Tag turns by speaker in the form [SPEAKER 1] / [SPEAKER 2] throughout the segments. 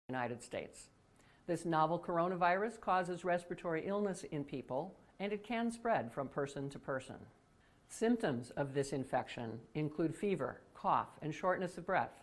[SPEAKER 1] United States. This novel coronavirus causes respiratory illness in people, and it can spread from person to person. Symptoms of this infection include fever, cough, and shortness of breath.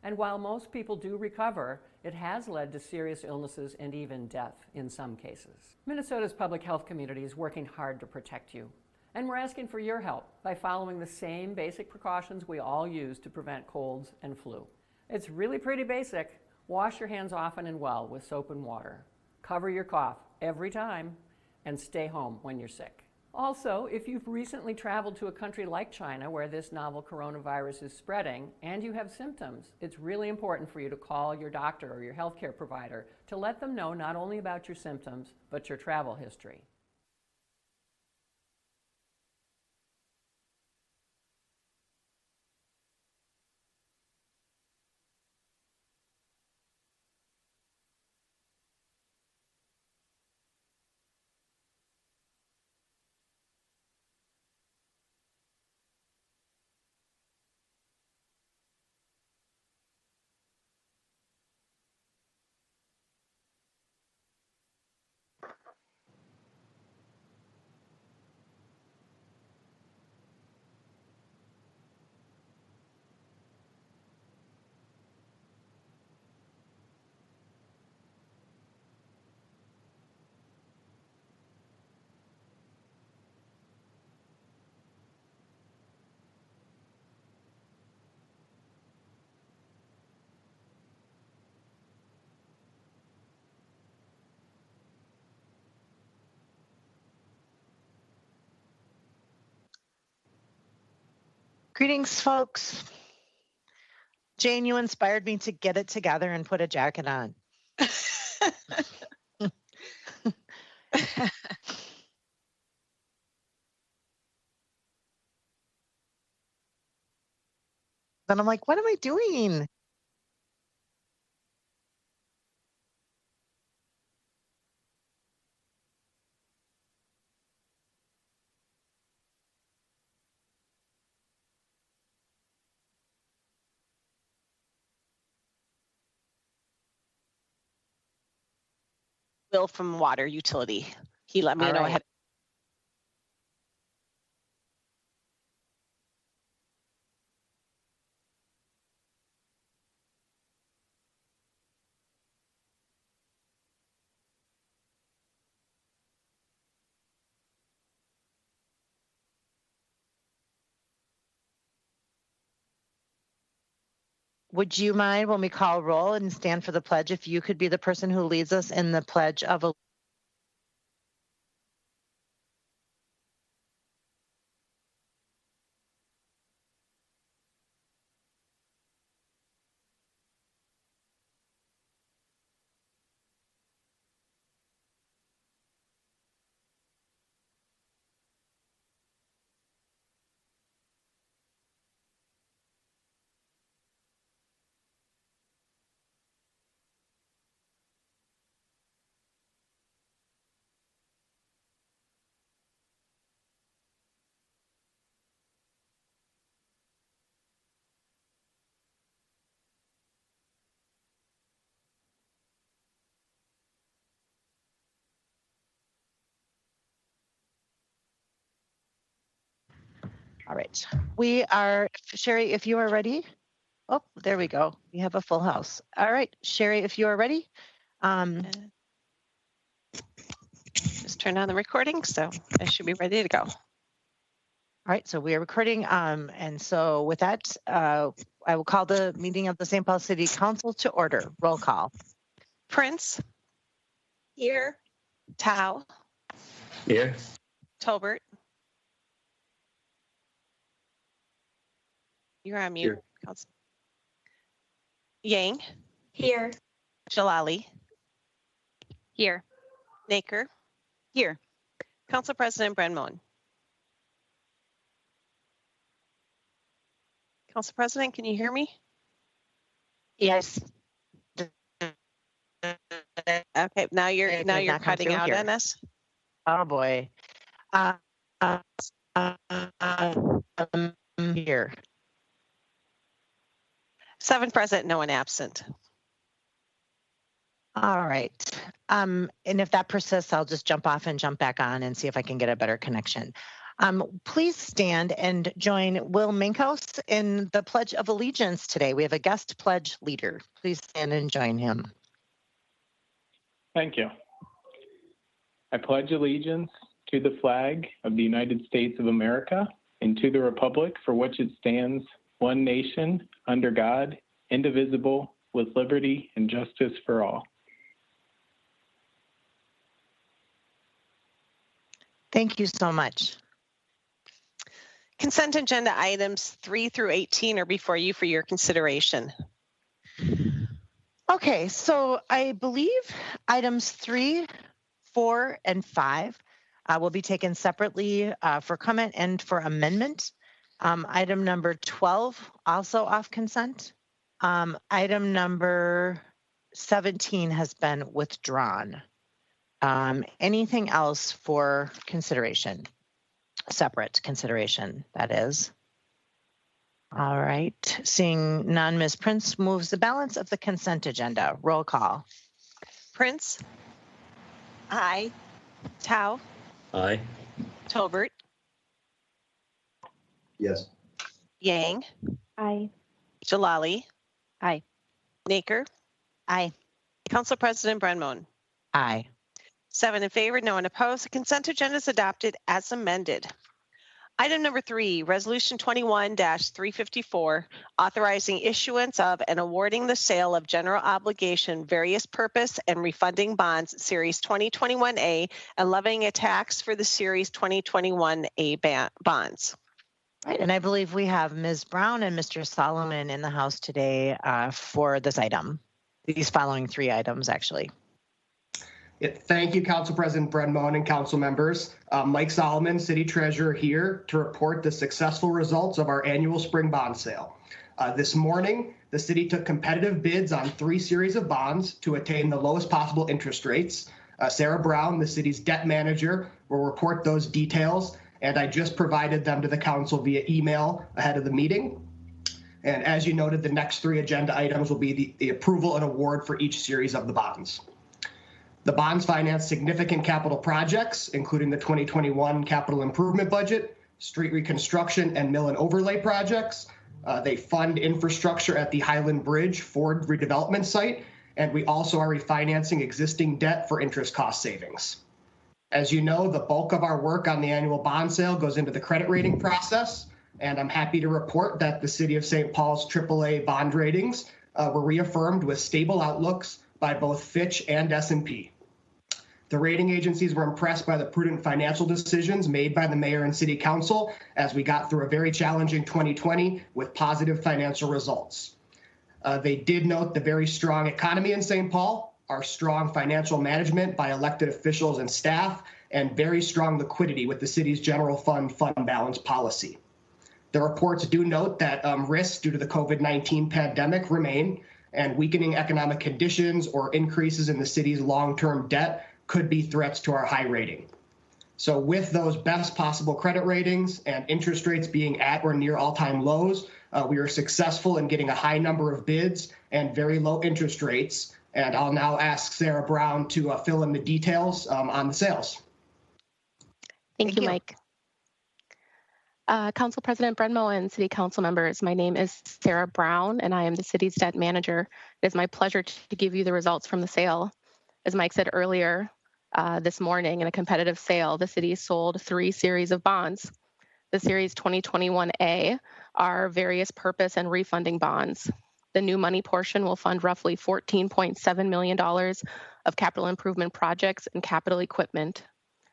[SPEAKER 1] And while most people do recover, it has led to serious illnesses and even death in some cases. Minnesota's public health community is working hard to protect you. And we're asking for your help by following the same basic precautions we all use to prevent colds and flu. It's really pretty basic. Wash your hands often and well with soap and water. Cover your cough every time, and stay home when you're sick. Also, if you've recently traveled to a country like China where this novel coronavirus is spreading and you have symptoms, it's really important for you to call your doctor or your healthcare provider to let them know not only about your symptoms, but your travel history.
[SPEAKER 2] Greetings, folks. Jane, you inspired me to get it together and put a jacket on. Then I'm like, what am I doing?
[SPEAKER 3] Will from water utility. He let me know ahead.
[SPEAKER 2] Would you mind when we call roll and stand for the pledge if you could be the person who leads us in the pledge of allegiance? All right, we are, Sherry, if you are ready. Oh, there we go. We have a full house. All right, Sherry, if you are ready.
[SPEAKER 3] Just turn on the recording, so I should be ready to go.
[SPEAKER 2] All right, so we are recording. And so with that, I will call the meeting of the St. Paul City Council to order. Roll call.
[SPEAKER 3] Prince.
[SPEAKER 4] Here.
[SPEAKER 3] Tao.
[SPEAKER 5] Here.
[SPEAKER 3] Tolbert. You're on mute.
[SPEAKER 5] Here.
[SPEAKER 3] Yang.
[SPEAKER 4] Here.
[SPEAKER 3] Jalali.
[SPEAKER 4] Here.
[SPEAKER 3] Naker.
[SPEAKER 4] Here.
[SPEAKER 3] Council President Brenmoen. Council President, can you hear me?
[SPEAKER 2] Yes.
[SPEAKER 3] Okay, now you're cutting out on us.
[SPEAKER 2] Oh boy. Here.
[SPEAKER 3] 7 present, no one absent.
[SPEAKER 2] All right. And if that persists, I'll just jump off and jump back on and see if I can get a better connection. Please stand and join Will Minkhouse in the Pledge of Allegiance today. We have a guest pledge leader. Please stand and join him.
[SPEAKER 5] Thank you. I pledge allegiance to the flag of the United States of America and to the republic for which it stands, one nation, under God, indivisible, with liberty and justice for all.
[SPEAKER 2] Thank you so much.
[SPEAKER 3] Consent agenda items 3 through 18 are before you for your consideration.
[SPEAKER 2] Okay, so I believe items 3, 4, and 5 will be taken separately for comment and for amendment. Item number 12 also off consent. Item number 17 has been withdrawn. Anything else for consideration? Separate consideration, that is. All right, seeing none, Ms. Prince moves the balance of the consent agenda. Roll call.
[SPEAKER 3] Prince,
[SPEAKER 4] Aye.
[SPEAKER 3] Tao,
[SPEAKER 6] Aye.
[SPEAKER 3] Tolbert,
[SPEAKER 6] Yes.
[SPEAKER 3] Yang,
[SPEAKER 4] Aye.
[SPEAKER 3] Jalali.
[SPEAKER 4] Aye.
[SPEAKER 3] Naker.
[SPEAKER 4] Aye.
[SPEAKER 3] Council President Brenmoen.
[SPEAKER 2] Aye.
[SPEAKER 3] 7 in favor, no one opposed. The consent agenda is adopted as amended. Item number 3, Resolution 21-354, authorizing issuance of and awarding the sale of general obligation, various purpose, and refunding bonds, Series 2021A, and levying a tax for the Series 2021A bonds.
[SPEAKER 2] Right, and I believe we have Ms. Brown and Mr. Solomon in the house today for this item. These following 3 items, actually.
[SPEAKER 7] Thank you, Council President Brenmoen and council members. Mike Solomon, City Treasurer, here to report the successful results of our annual spring bond sale. This morning, the city took competitive bids on 3 series of bonds to attain the lowest possible interest rates. Sarah Brown, the city's debt manager, will report those details, and I just provided them to the council via email ahead of the meeting. And as you noted, the next 3 agenda items will be the approval and award for each series of the bonds. The bonds finance significant capital projects, including the 2021 capital improvement budget, street reconstruction, and mill and overlay projects. They fund infrastructure at the Highland Bridge Ford redevelopment site, and we also are refinancing existing debt for interest cost savings. As you know, the bulk of our work on the annual bond sale goes into the credit rating process, and I'm happy to report that the City of St. Paul's AAA bond ratings were reaffirmed with stable outlooks by both Fitch and S&P. The rating agencies were impressed by the prudent financial decisions made by the mayor and city council as we got through a very challenging 2020 with positive financial results. They did note the very strong economy in St. Paul, our strong financial management by elected officials and staff, and very strong liquidity with the city's general fund balance policy. The reports do note that risks due to the COVID-19 pandemic remain, and weakening economic conditions or increases in the city's long-term debt could be threats to our high rating. So with those best possible credit ratings and interest rates being at or near all-time lows, we are successful in getting a high number of bids and very low interest rates. And I'll now ask Sarah Brown to fill in the details on the sales.
[SPEAKER 8] Thank you, Mike. Council President Brenmoen, City Council members, my name is Sarah Brown, and I am the city's debt manager. It is my pleasure to give you the results from the sale. As Mike said earlier, this morning in a competitive sale, the city sold 3 series of bonds. The Series 2021A are various purpose and refunding bonds. The new money portion will fund roughly $14.7 million of capital improvement projects and capital equipment.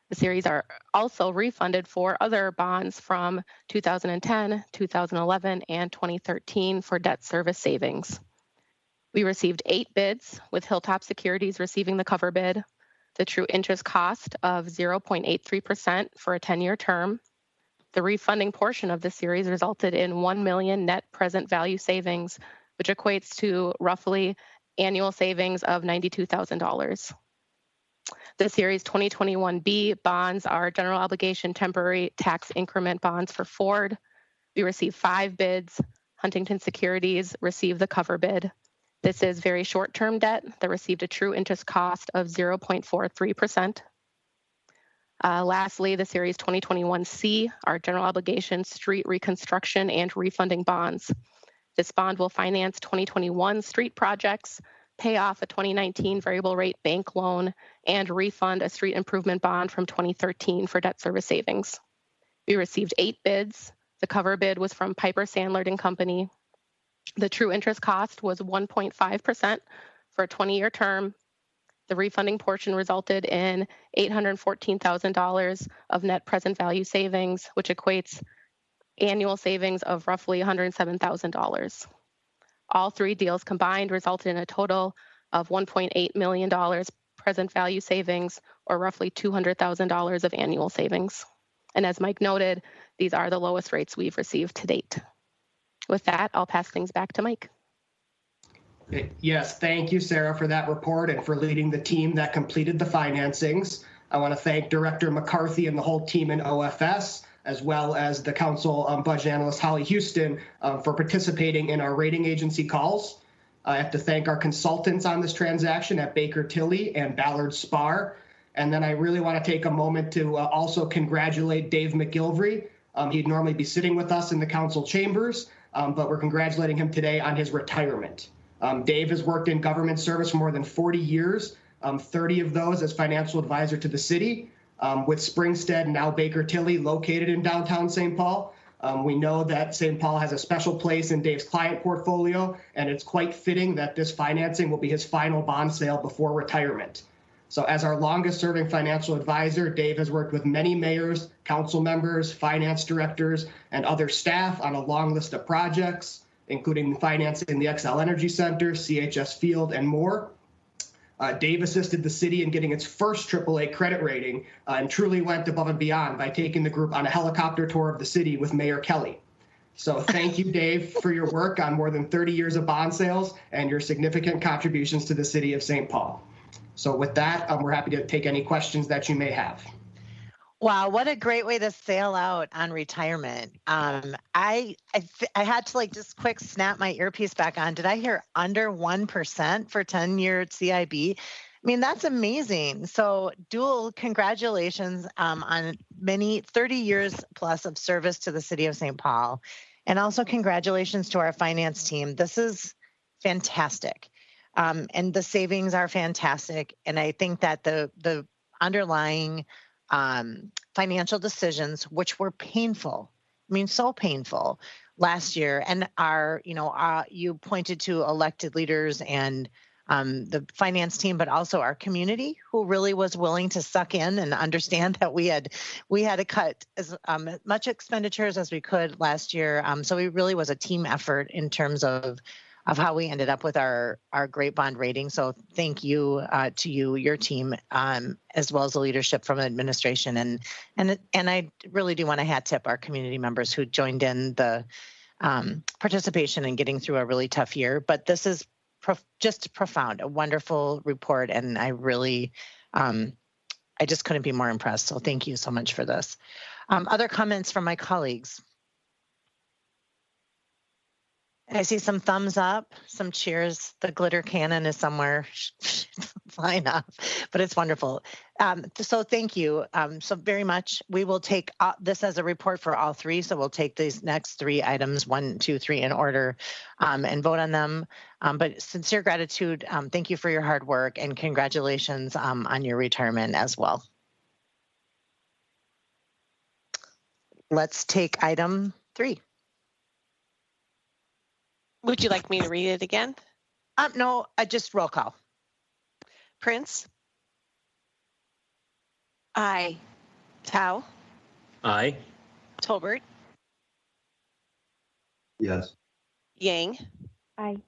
[SPEAKER 8] The series are also refunded for other bonds from 2010, 2011, and 2013 for debt service savings. We received 8 bids, with Hilltop Securities receiving the cover bid, the true interest cost of 0.83% for a 10-year term. The refunding portion of the series resulted in $1 million net present value savings, which equates to roughly annual savings of $92,000. The Series 2021B bonds are general obligation temporary tax increment bonds for Ford. We received 5 bids. Huntington Securities received the cover bid. This is very short-term debt that received a true interest cost of 0.43%. Lastly, the Series 2021C, our general obligation street reconstruction and refunding bonds. This bond will finance 2021 street projects, pay off a 2019 variable rate bank loan, and refund a street improvement bond from 2013 for debt service savings. We received 8 bids. The cover bid was from Piper Sandler & Company. The true interest cost was 1.5% for a 20-year term. The refunding portion resulted in $814,000 of net present value savings, which equates annual savings of roughly $107,000. All 3 deals combined resulted in a total of $1.8 million present value savings, or roughly $200,000 of annual savings. And as Mike noted, these are the lowest rates we've received to date. With that, I'll pass things back to Mike.
[SPEAKER 7] Yes, thank you, Sarah, for that report and for leading the team that completed the financings. I want to thank Director McCarthy and the whole team in OFS, as well as the Council Budget Analyst Holly Houston for participating in our rating agency calls. I have to thank our consultants on this transaction at Baker Tilly and Ballard Spahr. And then I really want to take a moment to also congratulate Dave McGilvery. He'd normally be sitting with us in the council chambers, but we're congratulating him today on his retirement. Dave has worked in government service for more than 40 years, 30 of those as financial advisor to the city, with Springstead, now Baker Tilly, located in downtown St. Paul. We know that St. Paul has a special place in Dave's client portfolio, and it's quite fitting that this financing will be his final bond sale before retirement. So as our longest serving financial advisor, Dave has worked with many mayors, council members, finance directors, and other staff on a long list of projects, including financing the Xcel Energy Center, CHS Field, and more. Dave assisted the city in getting its first AAA credit rating and truly went above and beyond by taking the group on a helicopter tour of the city with Mayor Kelly. So thank you, Dave, for your work on more than 30 years of bond sales and your significant contributions to the city of St. Paul. So with that, we're happy to take any questions that you may have.
[SPEAKER 2] Wow, what a great way to sail out on retirement. I had to just quick snap my earpiece back on. Did I hear under 1% for 10-year CIB? I mean, that's amazing. So dual congratulations on many 30 years plus of service to the city of St. Paul. And also congratulations to our finance team. This is fantastic. And the savings are fantastic. And I think that the underlying financial decisions, which were painful, I mean, so painful last year, and you pointed to elected leaders and the finance team, but also our community, who really was willing to suck in and understand that we had to cut as much expenditures as we could last year. So it really was a team effort in terms of how we ended up with our great bond rating. So thank you to your team, as well as the leadership from administration. And I really do want to hat tip our community members who joined in the participation in getting through a really tough year. But this is just profound, a wonderful report. And I really, I just couldn't be more impressed. So thank you so much for this. Other comments from my colleagues? I see some thumbs up, some cheers. The glitter cannon is somewhere flying up, but it's wonderful. So thank you so very much. We will take this as a report for all 3. So we'll take these next 3 items, 1, 2, 3 in order, and vote on them. But sincere gratitude. Thank you for your hard work, and congratulations on your retirement as well. Let's take item 3.
[SPEAKER 3] Would you like me to read it again?
[SPEAKER 2] No, just roll call.
[SPEAKER 3] Prince?
[SPEAKER 4] Aye.
[SPEAKER 3] Tao?
[SPEAKER 6] Aye.
[SPEAKER 3] Tolbert?
[SPEAKER 6] Yes.
[SPEAKER 3] Yang?
[SPEAKER 4] Aye.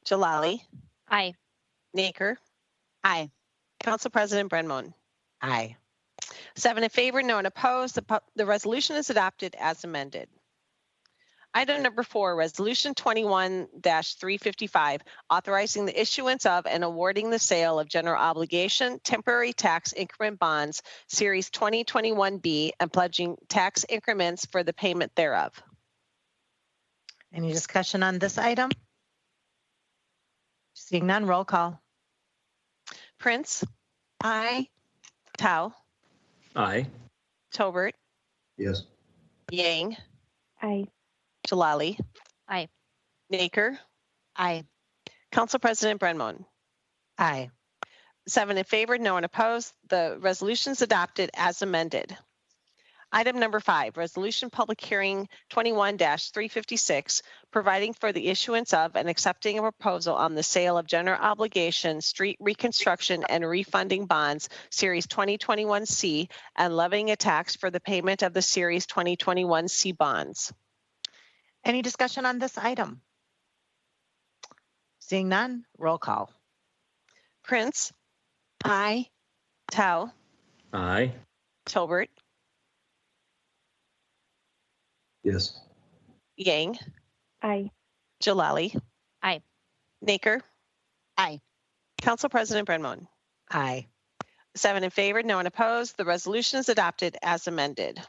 [SPEAKER 3] Jalali?
[SPEAKER 4] Aye.
[SPEAKER 3] Naker?
[SPEAKER 4] Aye.
[SPEAKER 3] Council President Brenmoen?
[SPEAKER 2] Aye.
[SPEAKER 3] 7 in favor, no one opposed. The resolution is adopted as amended. Item number 4, Resolution 21-355, authorizing the issuance of and awarding the sale of general obligation temporary tax increment bonds, Series 2021B, and pledging tax increments for the payment thereof.
[SPEAKER 2] Any discussion on this item? Seeing none, roll call.
[SPEAKER 3] Prince,
[SPEAKER 4] Aye.
[SPEAKER 3] Tao,
[SPEAKER 6] Aye.
[SPEAKER 3] Tobert,
[SPEAKER 6] Yes.
[SPEAKER 3] Yang,
[SPEAKER 4] Aye.
[SPEAKER 3] Jalali.
[SPEAKER 4] Aye.
[SPEAKER 3] Naker,
[SPEAKER 4] Aye.
[SPEAKER 3] Council President Brenmon.
[SPEAKER 2] Aye.
[SPEAKER 3] 7 in favor, no one opposed. The resolution is adopted as amended. Item number 5, Resolution Public Hearing 21-356, providing for the issuance of and accepting a proposal on the sale of general obligation street reconstruction and refunding bonds, Series 2021C, and levying a tax for the payment of the Series 2021C bonds.
[SPEAKER 2] Any discussion on this item? Seeing none, roll call.
[SPEAKER 3] Prince,
[SPEAKER 4] Aye.
[SPEAKER 3] Tao,
[SPEAKER 6] Aye.
[SPEAKER 3] Tobert,
[SPEAKER 6] Yes.
[SPEAKER 3] Yang,
[SPEAKER 4] Aye.
[SPEAKER 3] Jalali.
[SPEAKER 4] Aye.
[SPEAKER 3] Naker.
[SPEAKER 4] Aye.
[SPEAKER 3] Council President Brenmon.
[SPEAKER 2] Aye.
[SPEAKER 3] 7 in favor, no one opposed. The resolution is adopted as amended.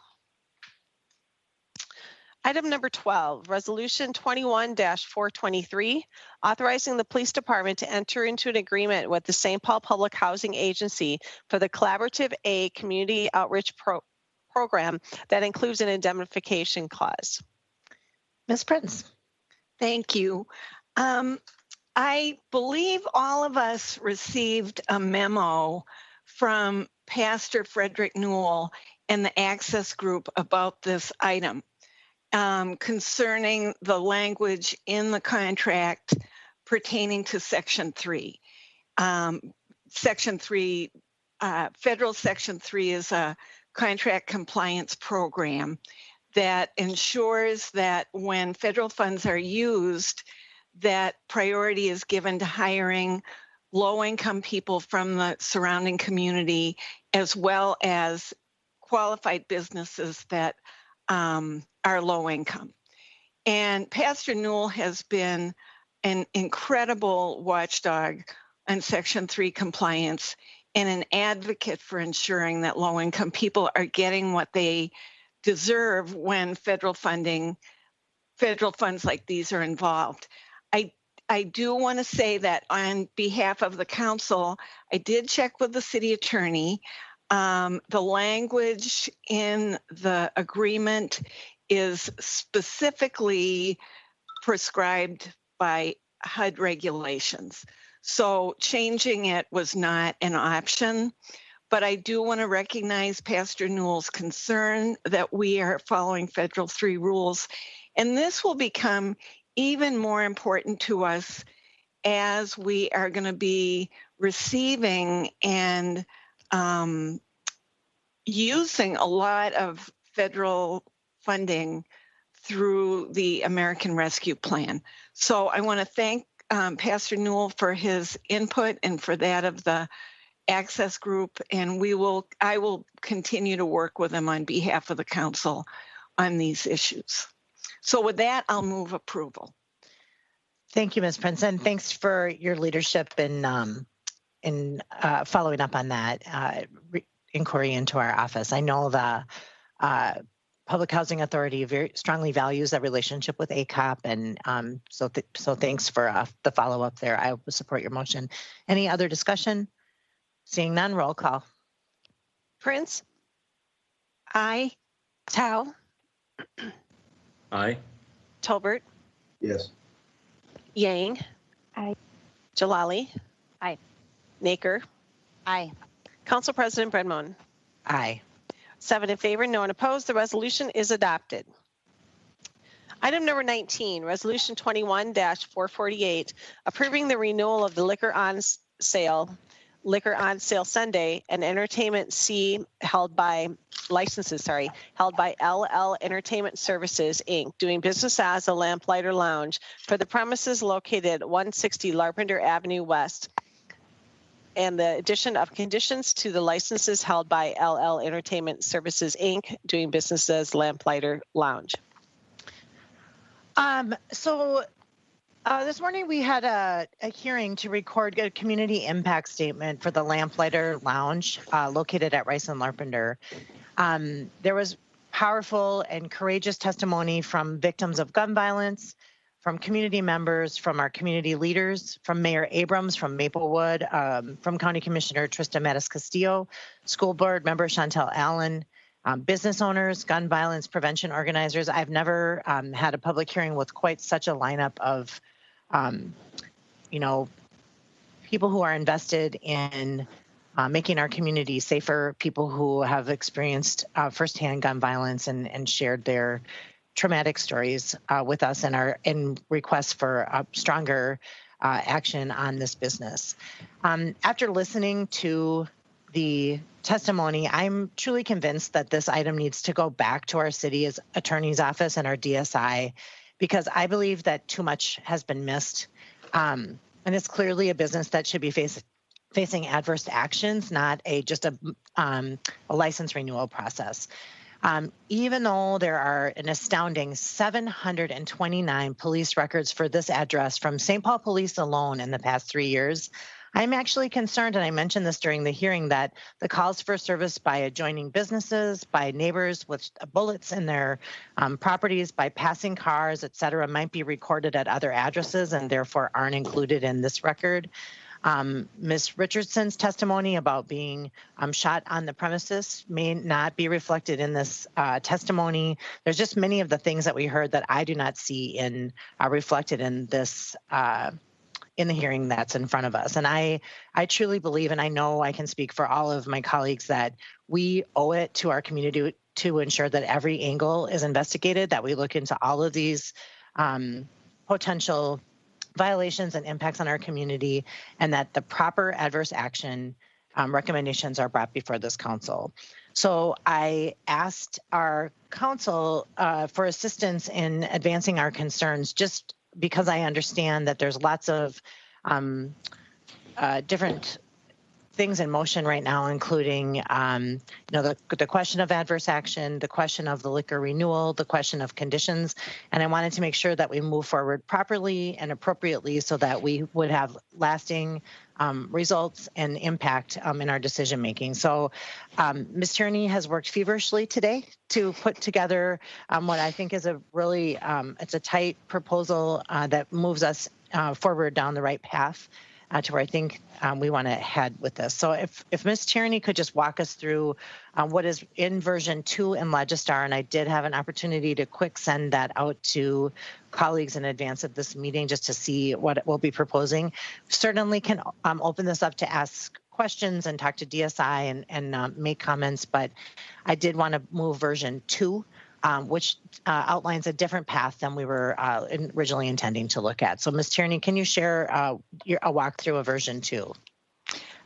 [SPEAKER 3] Item number 12, Resolution 21-423, authorizing the Police Department to enter into an agreement with the St. Paul Public Housing Agency for the Collaborative A Community Outreach Program that includes an indemnification clause.
[SPEAKER 2] Ms. Prince.
[SPEAKER 9] Thank you. I believe all of us received a memo from Pastor Frederick Newell and the Access Group about this item concerning the language in the contract pertaining to Section 3. Section 3, Federal Section 3 is a contract compliance program that ensures that when federal funds are used, that priority is given to hiring low-income people from the surrounding community, as well as qualified businesses that are low income. And Pastor Newell has been an incredible watchdog on Section 3 compliance and an advocate for ensuring that low-income people are getting what they deserve when federal funds like these are involved. I do want to say that on behalf of the council, I did check with the city attorney. The language in the agreement is specifically prescribed by HUD regulations. So changing it was not an option. But I do want to recognize Pastor Newell's concern that we are following Federal 3 rules. And this will become even more important to us as we are going to be receiving and using a lot of federal funding through the American Rescue Plan. So I want to thank Pastor Newell for his input and for that of the Access Group, and I will continue to work with him on behalf of the council on these issues. So with that, I'll move approval.
[SPEAKER 2] Thank you, Ms. Prince, and thanks for your leadership in following up on that inquiry into our office. I know the Public Housing Authority very strongly values that relationship with ACOP, and so thanks for the follow-up there. I will support your motion. Any other discussion? Seeing none, roll call.
[SPEAKER 3] Prince,
[SPEAKER 9] Aye.
[SPEAKER 3] Tao,
[SPEAKER 6] Aye.
[SPEAKER 3] Tolbert,
[SPEAKER 6] Yes.
[SPEAKER 3] Yang.
[SPEAKER 4] Aye.
[SPEAKER 3] Jalali.
[SPEAKER 4] Aye.
[SPEAKER 3] Naker.
[SPEAKER 4] Aye.
[SPEAKER 3] Council President Brenmon.
[SPEAKER 2] Aye.
[SPEAKER 3] 7 in favor, no one opposed. The resolution is adopted. Item number 19, Resolution 21-448, approving the renewal of the liquor on sale Sunday and entertainment licenses held by LL Entertainment Services, Inc., doing business as a Lamplighter Lounge for the premises located at 160 Larpenteur Avenue West, and the addition of conditions to the licenses held by LL Entertainment Services, Inc., doing business as Lamplighter Lounge.
[SPEAKER 2] This morning we had a hearing to record a community impact statement for the Lamplighter Lounge located at Rice and Larpenteur. There was powerful and courageous testimony from victims of gun violence, from community members, from our community leaders, from Mayor Abrams, from Maplewood, from County Commissioner Trista Mattis Castillo, School Board Member Chantel Allen, business owners, gun violence prevention organizers. I've never had a public hearing with quite such a lineup of, people who are invested in making our community safer, people who have experienced firsthand gun violence and shared their traumatic stories with us and requests for stronger action on this business. After listening to the testimony, I'm truly convinced that this item needs to go back to our city's attorney's office and our DSI, because I believe that too much has been missed. And it's clearly a business that should be facing adverse actions, not just a license renewal process. Even though there are an astounding 729 police records for this address from St. Paul Police alone in the past 3 years, I'm actually concerned, and I mentioned this during the hearing, that the calls for service by adjoining businesses, by neighbors with bullets in their properties, by passing cars, et cetera, might be recorded at other addresses and therefore aren't included in this record. Ms. Richardson's testimony about being shot on the premises may not be reflected in this testimony. There's just many of the things that we heard that I do not see reflected in this in the hearing that's in front of us. And I truly believe, and I know I can speak for all of my colleagues, that we owe it to our community to ensure that every angle is investigated, that we look into all of these potential violations and impacts on our community, and that the proper adverse action recommendations are brought before this council. So I asked our council for assistance in advancing our concerns, just because I understand that there's lots of different things in motion right now, including the question of adverse action, the question of the liquor renewal, the question of conditions. And I wanted to make sure that we move forward properly and appropriately so that we would have lasting results and impact in our decision making. So Ms. Tierney has worked feverishly today to put together what I think is a really, it's a tight proposal that moves us forward down the right path to where I think we want to head with this. So if Ms. Tierney could just walk us through what is in version 2 in Legistar, and I did have an opportunity to quick send that out to colleagues in advance of this meeting just to see what we'll be proposing. Certainly can open this up to ask questions and talk to DSI and make comments, but I did want to move version 2, which outlines a different path than we were originally intending to look at. So Ms. Tierney, can you share a walkthrough of version 2?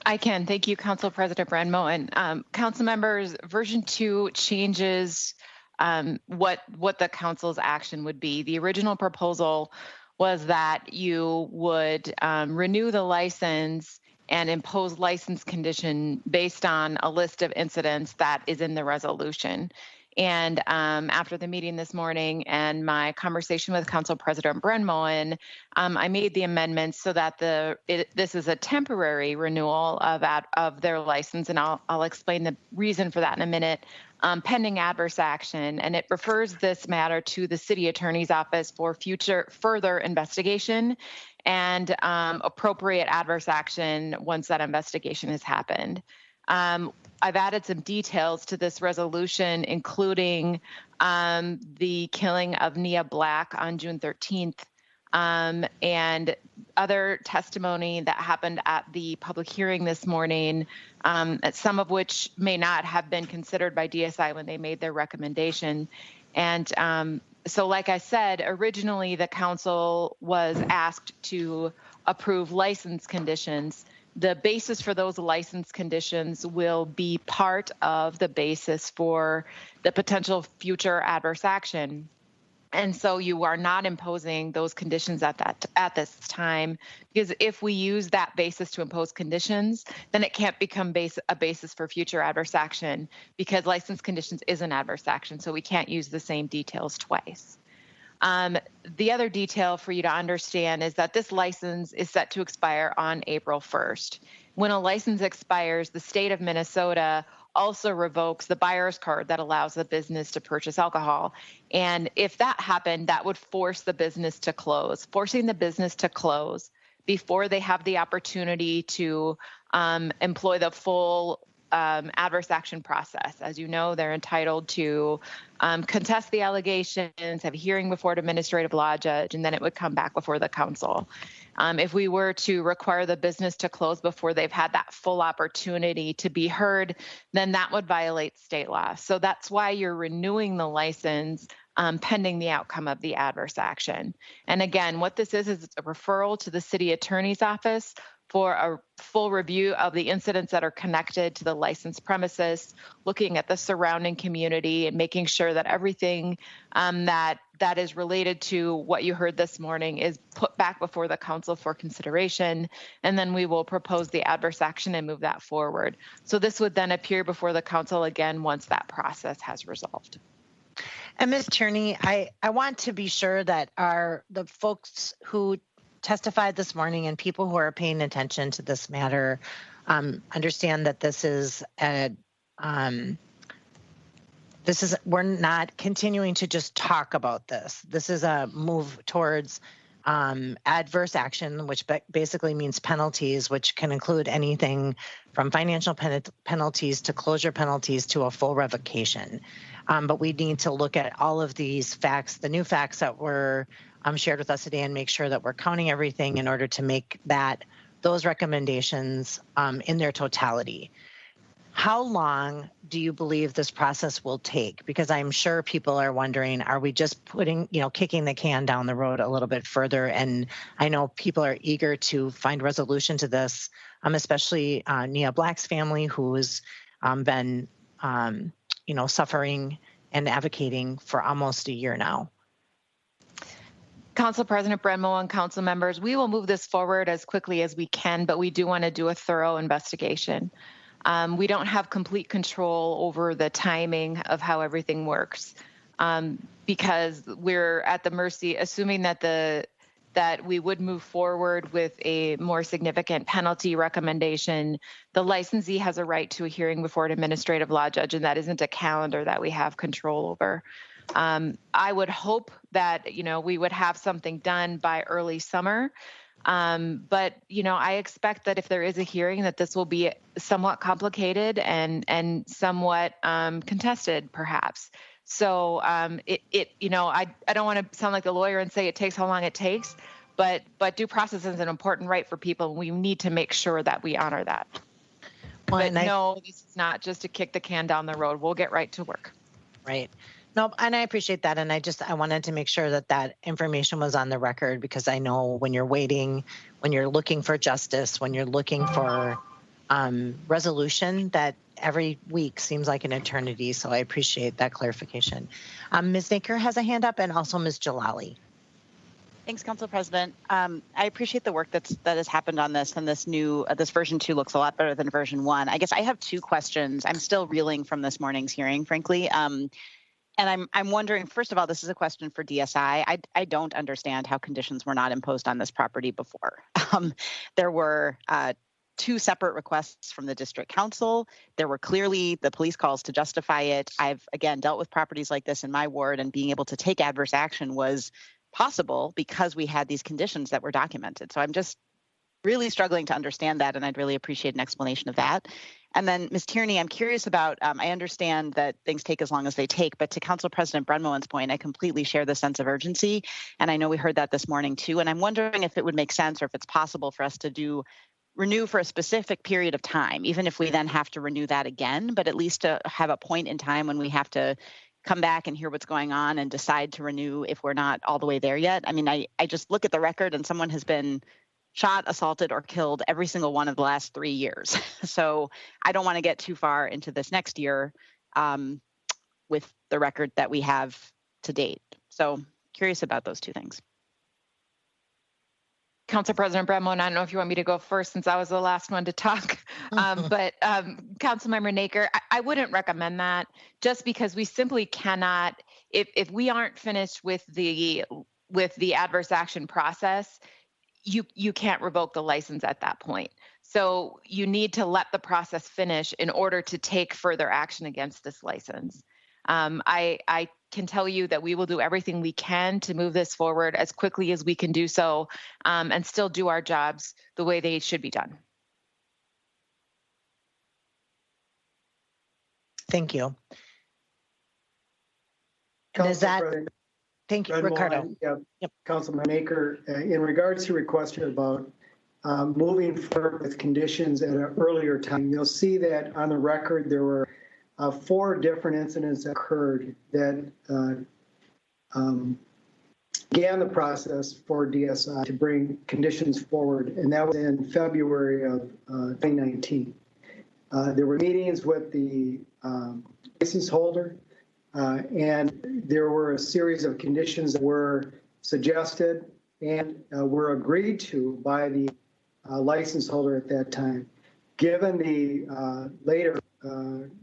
[SPEAKER 8] I can. Thank you, Council President Bren-Moen. Council members, version 2 changes what the council's action would be. The original proposal was that you would renew the license and impose license condition based on a list of incidents that is in the resolution. And after the meeting this morning and my conversation with Council President Bren-Moen, I made the amendments so that this is a temporary renewal of their license, and I'll explain the reason for that in a minute, pending adverse action. And it refers this matter to the City Attorney's Office for further investigation and appropriate adverse action once that investigation has happened. I've added some details to this resolution, including the killing of Nia Black on June 13th and other testimony that happened at the public hearing this morning, some of which may not have been considered by DSI when they made their recommendation. And so like I said, originally the council was asked to approve license conditions. The basis for those license conditions will be part of the basis for the potential future adverse action. And so you are not imposing those conditions at this time, because if we use that basis to impose conditions, then it can't become a basis for future adverse action, because license conditions is an adverse action, so we can't use the same details twice. The other detail for you to understand is that this license is set to expire on April 1st. When a license expires, the state of Minnesota
[SPEAKER 10] also revokes the buyer's card that allows the business to purchase alcohol. And if that happened, that would force the business to close, forcing the business to close before they have the opportunity to employ the full adverse action process. As you know, they're entitled to contest the allegations, have a hearing before an administrative law judge, and then it would come back before the council. If we were to require the business to close before they've had that full opportunity to be heard, then that would violate state law. So that's why you're renewing the license pending the outcome of the adverse action. And again, what this is a referral to the city attorney's office for a full review of the incidents that are connected to the licensed premises, looking at the surrounding community and making sure that everything that is related to what you heard this morning is put back before the council for consideration. And then we will propose the adverse action and move that forward. So this would then appear before the council again once that process has resolved.
[SPEAKER 2] And Ms. Tierney, I want to be sure that the folks who testified this morning and people who are paying attention to this matter understand that we're not continuing to just talk about this. This is a move towards adverse action, which basically means penalties, which can include anything from financial penalties to closure penalties to a full revocation. But we need to look at all of these facts, the new facts that were shared with us today, and make sure that we're counting everything in order to make those recommendations in their totality. How long do you believe this process will take? Because I'm sure people are wondering, are we just kicking the can down the road a little bit further? And I know people are eager to find resolution to this, especially Nia Black's family, who's been, suffering and advocating for almost a year now.
[SPEAKER 10] Council President Brenmo and council members, we will move this forward as quickly as we can, but we do want to do a thorough investigation. We don't have complete control over the timing of how everything works because we're at the mercy, assuming that we would move forward with a more significant penalty recommendation. The licensee has a right to a hearing before an administrative law judge, and that isn't a calendar that we have control over. I would hope that, we would have something done by early summer. But, I expect that if there is a hearing that this will be somewhat complicated and somewhat contested, perhaps. So I don't want to sound like a lawyer and say it takes how long it takes, but due process is an important right for people. And we need to make sure that we honor that. But no, this is not just to kick the can down the road. We'll get right to work.
[SPEAKER 2] Right. No, and I appreciate that. And I wanted to make sure that information was on the record, because I know when you're waiting, when you're looking for justice, when you're looking for resolution, that every week seems like an eternity. So I appreciate that clarification. Ms. Naker has a hand up, and also Ms. Jalali.
[SPEAKER 11] Thanks, Council President. I appreciate the work that has happened on this, and this version 2 looks a lot better than version 1. I guess I have 2 questions. I'm still reeling from this morning's hearing, frankly. And I'm wondering, first of all, this is a question for DSI. I don't understand how conditions were not imposed on this property before. There were 2 separate requests from the district council. There were clearly the police calls to justify it. I've, again, dealt with properties like this in my ward, and being able to take adverse action was possible because we had these conditions that were documented. So I'm just really struggling to understand that, and I'd really appreciate an explanation of that. And then, Ms. Tierney, I'm curious about, I understand that things take as long as they take, but to Council President Brenmoen's point, I completely share the sense of urgency. And I know we heard that this morning too. And I'm wondering if it would make sense, or if it's possible for us to renew for a specific period of time, even if we then have to renew that again, but at least to have a point in time when we have to come back and hear what's going on and decide to renew if we're not all the way there yet. I mean, I just look at the record, and someone has been shot, assaulted, or killed every single one of the last 3 years. So I don't want to get too far into this next year with the record that we have to date. So curious about those 2 things.
[SPEAKER 10] Council President Brenmo, and I don't know if you want me to go first since I was the last one to talk, but Councilmember Naker, I wouldn't recommend that, just because we simply cannot, if we aren't finished with the adverse action process, you can't revoke the license at that point. So you need to let the process finish in order to take further action against this license. I can tell you that we will do everything we can to move this forward as quickly as we can do so, and still do our jobs the way they should be done.
[SPEAKER 2] Thank you. And is that, thank you, Ricardo.
[SPEAKER 12] Yep. Councilman Aker, in regards to your question about moving forward with conditions at an earlier time, you'll see that on the record there were 4 different incidents that occurred that began the process for DSI to bring conditions forward, and that was in February of 2019. There were meetings with the license holder, and there were a series of conditions that were suggested and were agreed to by the license holder at that time. Given the later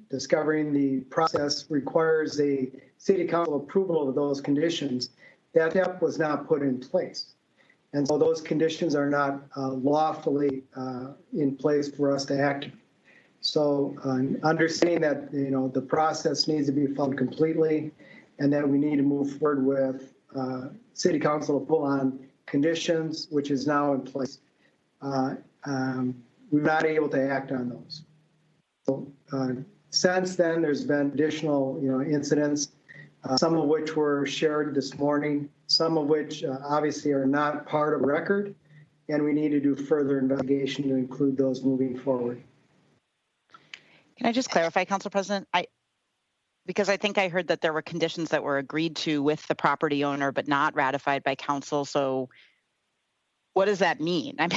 [SPEAKER 12] discovering the process requires a city council approval of those conditions, that step was not put in place. And so those conditions are not lawfully in place for us to act. So understanding that, the process needs to be followed completely and that we need to move forward with city council approval on conditions, which is now in place. We're not able to act on those. So since then, there's been additional, incidents, some of which were shared this morning, some of which obviously are not part of record, and we need to do further investigation to include those moving forward.
[SPEAKER 11] Can I just clarify, Council President? Because I think I heard that there were conditions that were agreed to with the property owner, but not ratified by council. So what does that mean? I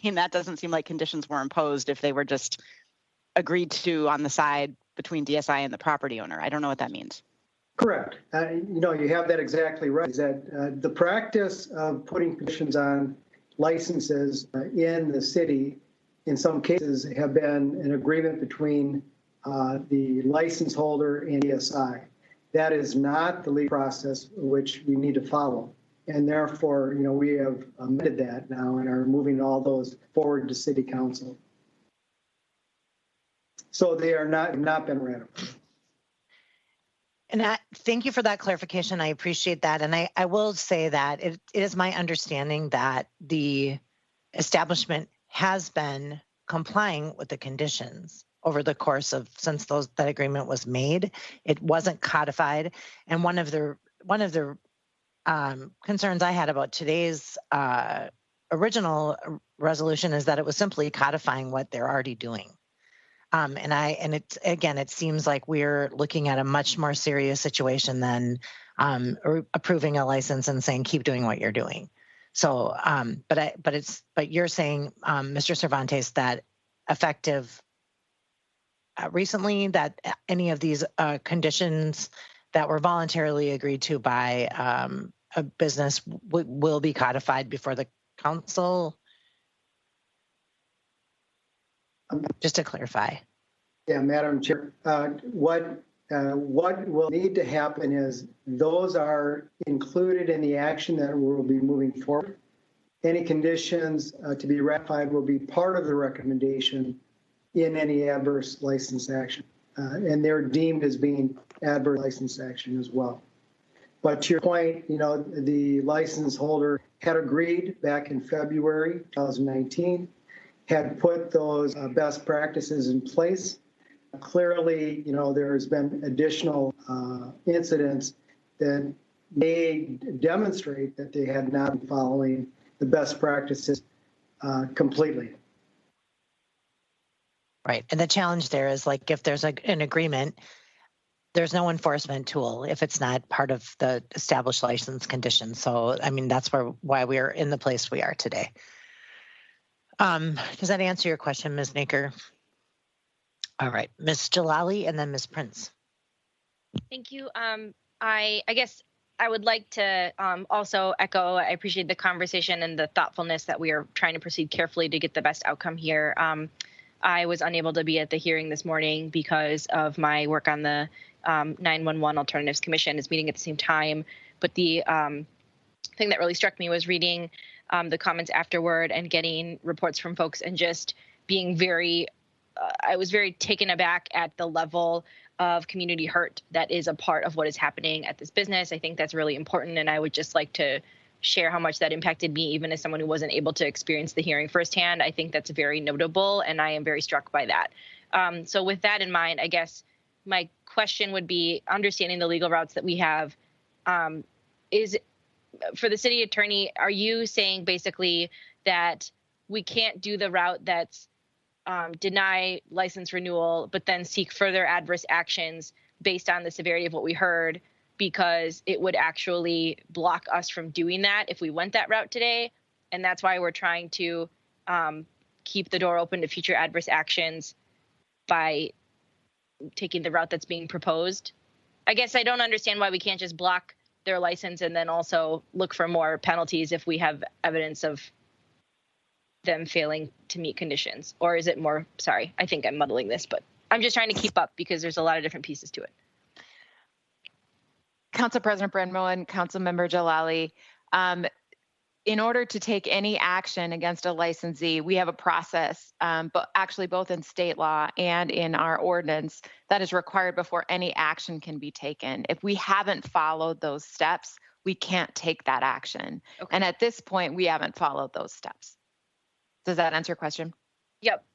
[SPEAKER 11] mean, that doesn't seem like conditions were imposed if they were just agreed to on the side between DSI and the property owner. I don't know what that means.
[SPEAKER 12] Correct. You have that exactly right. Is that the practice of putting conditions on licenses in the city, in some cases, have been an agreement between the license holder and DSI. That is not the legal process which we need to follow. And therefore, we have amended that now and are moving all those forward to city council. So they are not been ratified.
[SPEAKER 2] And thank you for that clarification. I appreciate that. And I will say that it is my understanding that the establishment has been complying with the conditions over the course of since that agreement was made. It wasn't codified. And one of the concerns I had about today's original resolution is that it was simply codifying what they're already doing. It seems like we're looking at a much more serious situation than approving a license and saying keep doing what you're doing. So, but you're saying, Mr. Cervantes, that effective recently that any of these conditions that were voluntarily agreed to by a business will be codified before the council? Just to clarify.
[SPEAKER 12] Yeah, Madam Chair, what will need to happen is those are included in the action that will be moving forward. Any conditions to be ratified will be part of the recommendation in any adverse license action. And they're deemed as being adverse license action as well. But to your point, the license holder had agreed back in February 2019, had put those best practices in place. Clearly, there's been additional incidents that may demonstrate that they had not been following the best practices completely.
[SPEAKER 2] Right. And the challenge there is like if there's an agreement, there's no enforcement tool if it's not part of the established license conditions. So, I mean, that's why we are in the place we are today. Does that answer your question, Ms. Naker? All right, Ms. Jalali and then Ms. Prince.
[SPEAKER 13] Thank you. I guess I would like to also echo, I appreciate the conversation and the thoughtfulness that we are trying to proceed carefully to get the best outcome here. I was unable to be at the hearing this morning because of my work on the 911 Alternatives Commission is meeting at the same time. But the thing that really struck me was reading the comments afterward and getting reports from folks and just being very, I was very taken aback at the level of community hurt that is a part of what is happening at this business. I think that's really important, and I would just like to share how much that impacted me, even as someone who wasn't able to experience the hearing firsthand. I think that's very notable, and I am very struck by that. So with that in mind, I guess my question would be, understanding the legal routes that we have, is for the city attorney, are you saying basically that we can't do the route that's deny license renewal, but then seek further adverse actions based on the severity of what we heard, because it would actually block us from doing that if we went that route today? And that's why we're trying to keep the door open to future adverse actions by taking the route that's being proposed. I guess I don't understand why we can't just block their license and then also look for more penalties if we have evidence of them failing to meet conditions. Or is it more, sorry, I think I'm muddling this, but I'm just trying to keep up because there's a lot of different pieces to it.
[SPEAKER 10] Council President Brandmo and Councilmember Jalali, in order to take any action against a licensee, we have a process, but actually both in state law and in our ordinance, that is required before any action can be taken. If we haven't followed those steps, we can't take that action. Okay. And at this point, we haven't followed those steps. Does that answer your question?
[SPEAKER 13] Yep.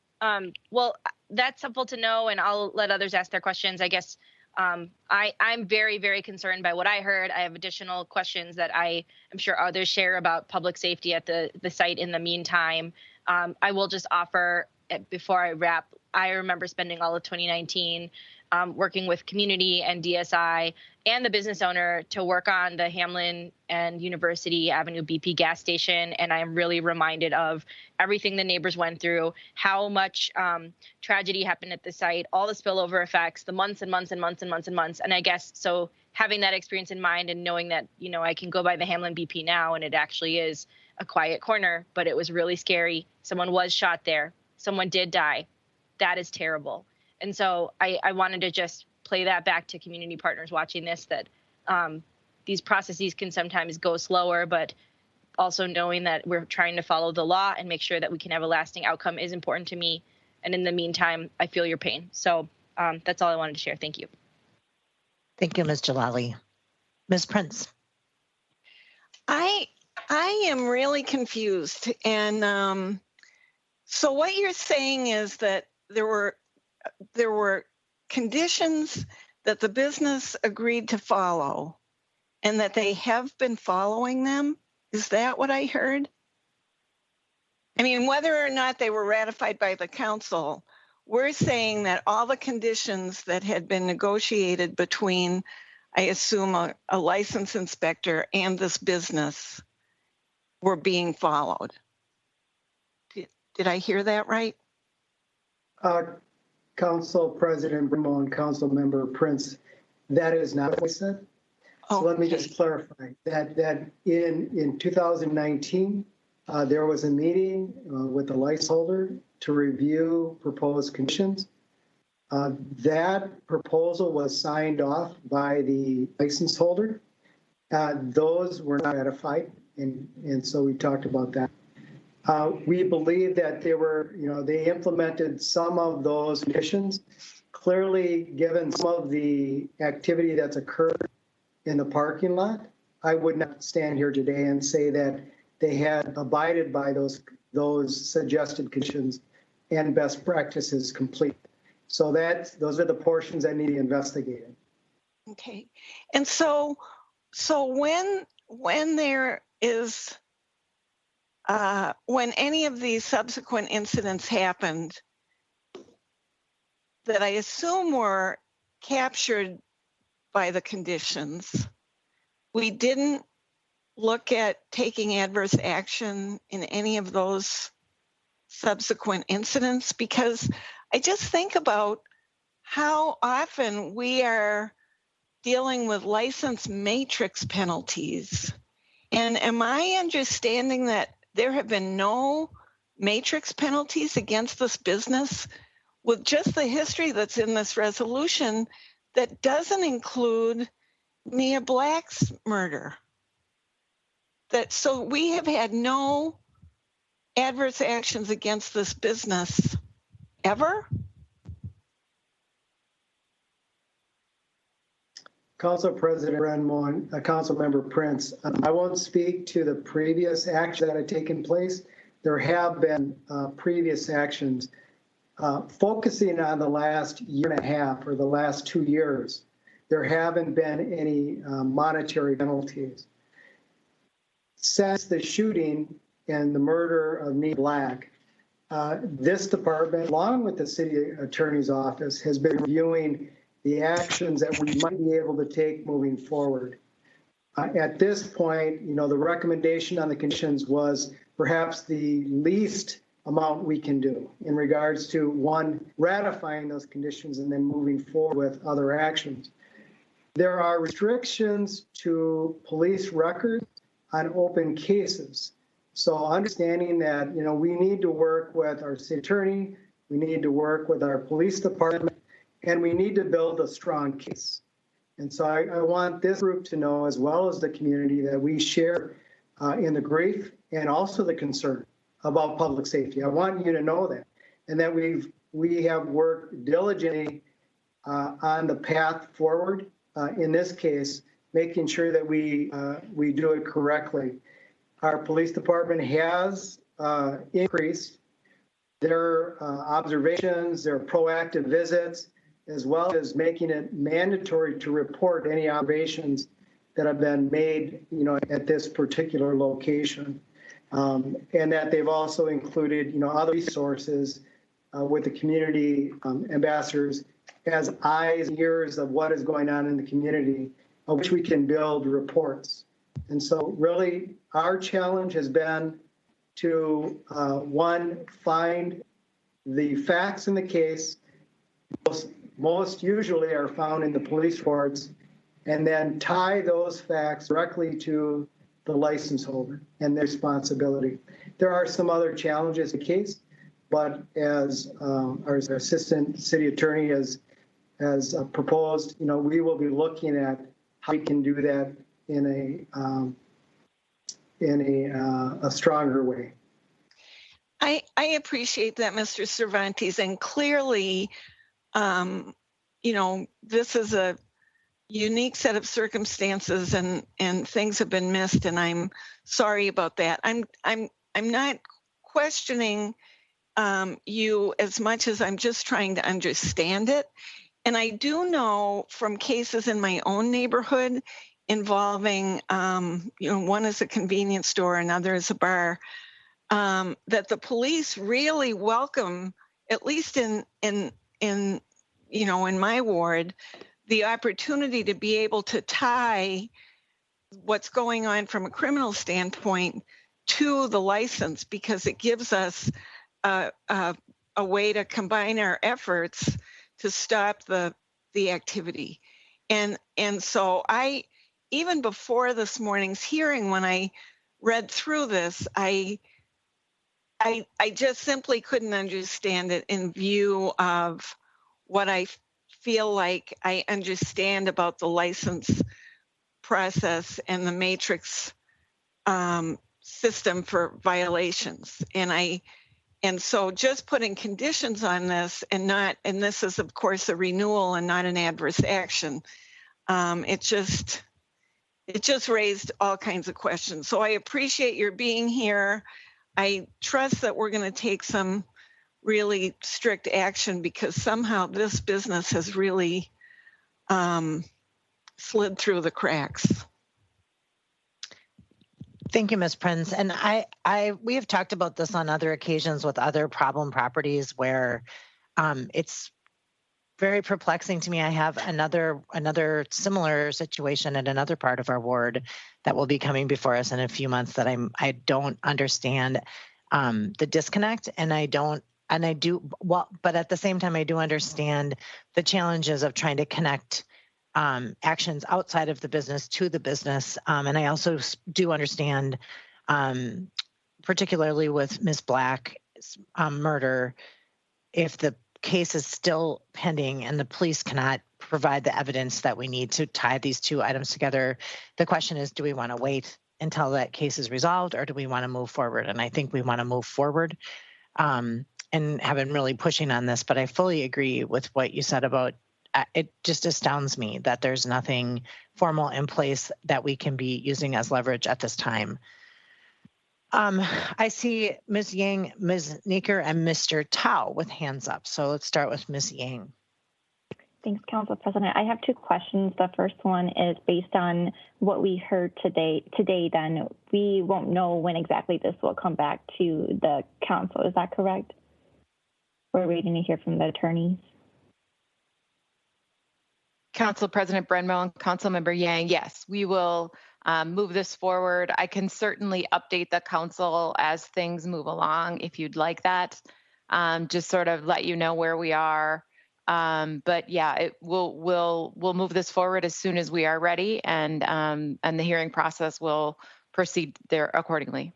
[SPEAKER 13] Well, that's helpful to know, and I'll let others ask their questions. I guess I'm very, very concerned by what I heard. I have additional questions that I am sure others share about public safety at the site in the meantime. I will just offer, before I wrap, I remember spending all of 2019 working with community and DSI and the business owner to work on the Hamlin and University Avenue BP gas station. And I am really reminded of everything the neighbors went through, how much tragedy happened at the site, all the spillover effects, the months and months and months and months and months. And I guess, so having that experience in mind and knowing that, you know, I can go by the Hamlin BP now and it actually is a quiet corner, but it was really scary. Someone was shot there. Someone did die. That is terrible. And so I wanted to just play that back to community partners watching this, that these processes can sometimes go slower, but also knowing that we're trying to follow the law and make sure that we can have a lasting outcome is important to me. And in the meantime, I feel your pain. So that's all I wanted to share. Thank you.
[SPEAKER 2] Thank you, Ms. Jalali. Ms. Prince.
[SPEAKER 9] I am really confused. And so what you're saying is that there were conditions that the business agreed to follow and that they have been following them? Is that what I heard? I mean, whether or not they were ratified by the council, we're saying that all the conditions that had been negotiated between, I assume, a license inspector and this business were being followed. Did I hear that right?
[SPEAKER 12] Council President Brimo and Council Member Prince, that is not what I said. So let me just clarify that in 2019, there was a meeting with the license holder to review proposed conditions. That proposal was signed off by the license holder. Those were not ratified, and so we talked about that. We believe that they implemented some of those conditions. Clearly, given some of the activity that's occurred in the parking lot, I would not stand here today and say that they had abided by those suggested conditions and best practices complete. So those are the portions that need to be investigated.
[SPEAKER 9] Okay, and so when there is when any of these subsequent incidents happened that I assume were captured by the conditions, we didn't look at taking adverse action in any of those subsequent incidents, because I just think about how often we are dealing with license matrix penalties. And am I understanding that there have been no matrix penalties against this business with just the history that's in this resolution that doesn't include Nia Black's murder? So we have had no adverse actions against this business ever?
[SPEAKER 12] Council President Bren Moen, Council Member Prince, I won't speak to the previous actions that have taken place. There have been previous actions focusing on the last year and a half or the last 2 years. There haven't been any monetary penalties. Since the shooting and the murder of Neil Black, this department, along with the city attorney's office, has been reviewing the actions that we might be able to take moving forward. At this point, the recommendation on the conditions was perhaps the least amount we can do in regards to, one, ratifying those conditions and then moving forward with other actions. There are restrictions to police records on open cases. So understanding that, we need to work with our city attorney, we need to work with our police department, and we need to build a strong case. And so I want this group to know, as well as the community, that we share in the grief and also the concern about public safety. I want you to know that, and that we have worked diligently on the path forward. In this case, making sure that we do it correctly. Our police department has increased their observations, their proactive visits, as well as making it mandatory to report any observations that have been made, at this particular location. And that they've also included, other resources with the community ambassadors as eyes and ears of what is going on in the community, of which we can build reports. And so really our challenge has been to, one, find the facts in the case, most usually are found in the police reports, and then tie those facts directly to the license holder and their responsibility. There are some other challenges in the case, but as our assistant city attorney has proposed, we will be looking at how we can do that in a stronger way.
[SPEAKER 9] I appreciate that, Mr. Cervantes, and clearly, this is a unique set of circumstances, and things have been missed, and I'm sorry about that. I'm not questioning you as much as I'm just trying to understand it. And I do know from cases in my own neighborhood involving, one is a convenience store, another is a bar, that the police really welcome, at least in my ward, the opportunity to be able to tie what's going on from a criminal standpoint to the license, because it gives us a way to combine our efforts to stop the activity. And so even before this morning's hearing, when I read through this, I just simply couldn't understand it in view of what I feel like I understand about the license process and the matrix system for violations. And so just putting conditions on this and this is of course a renewal and not an adverse action. It just raised all kinds of questions. So I appreciate your being here. I trust that we're going to take some really strict action, because somehow this business has really slid through the cracks.
[SPEAKER 2] Thank you, Ms. Prince. And we have talked about this on other occasions with other problem properties where it's very perplexing to me. I have another similar situation in another part of our ward that will be coming before us in a few months that I don't understand the disconnect, but at the same time, I do understand the challenges of trying to connect actions outside of the business to the business. And I also do understand, particularly with Ms. Black's murder, if the case is still pending and the police cannot provide the evidence that we need to tie these two items together, the question is, do we want to wait until that case is resolved, or do we want to move forward? And I think we want to move forward, and have been really pushing on this, but I fully agree with what you said about it. Just astounds me that there's nothing formal in place that we can be using as leverage at this time. I see Ms. Yang, Ms. Naker, and Mr. Tao with hands up. So let's start with Ms. Yang.
[SPEAKER 4] Thanks, Council President. I have two questions. The first one is based on what we heard today, then we won't know when exactly this will come back to the council. Is that correct? We're waiting to hear from the attorneys.
[SPEAKER 10] Council President Brenmo and Councilmember Yang, yes, we will move this forward. I can certainly update the council as things move along if you'd like that. Just sort of let you know where we are. But yeah, we'll move this forward as soon as we are ready, and the hearing process will proceed there accordingly.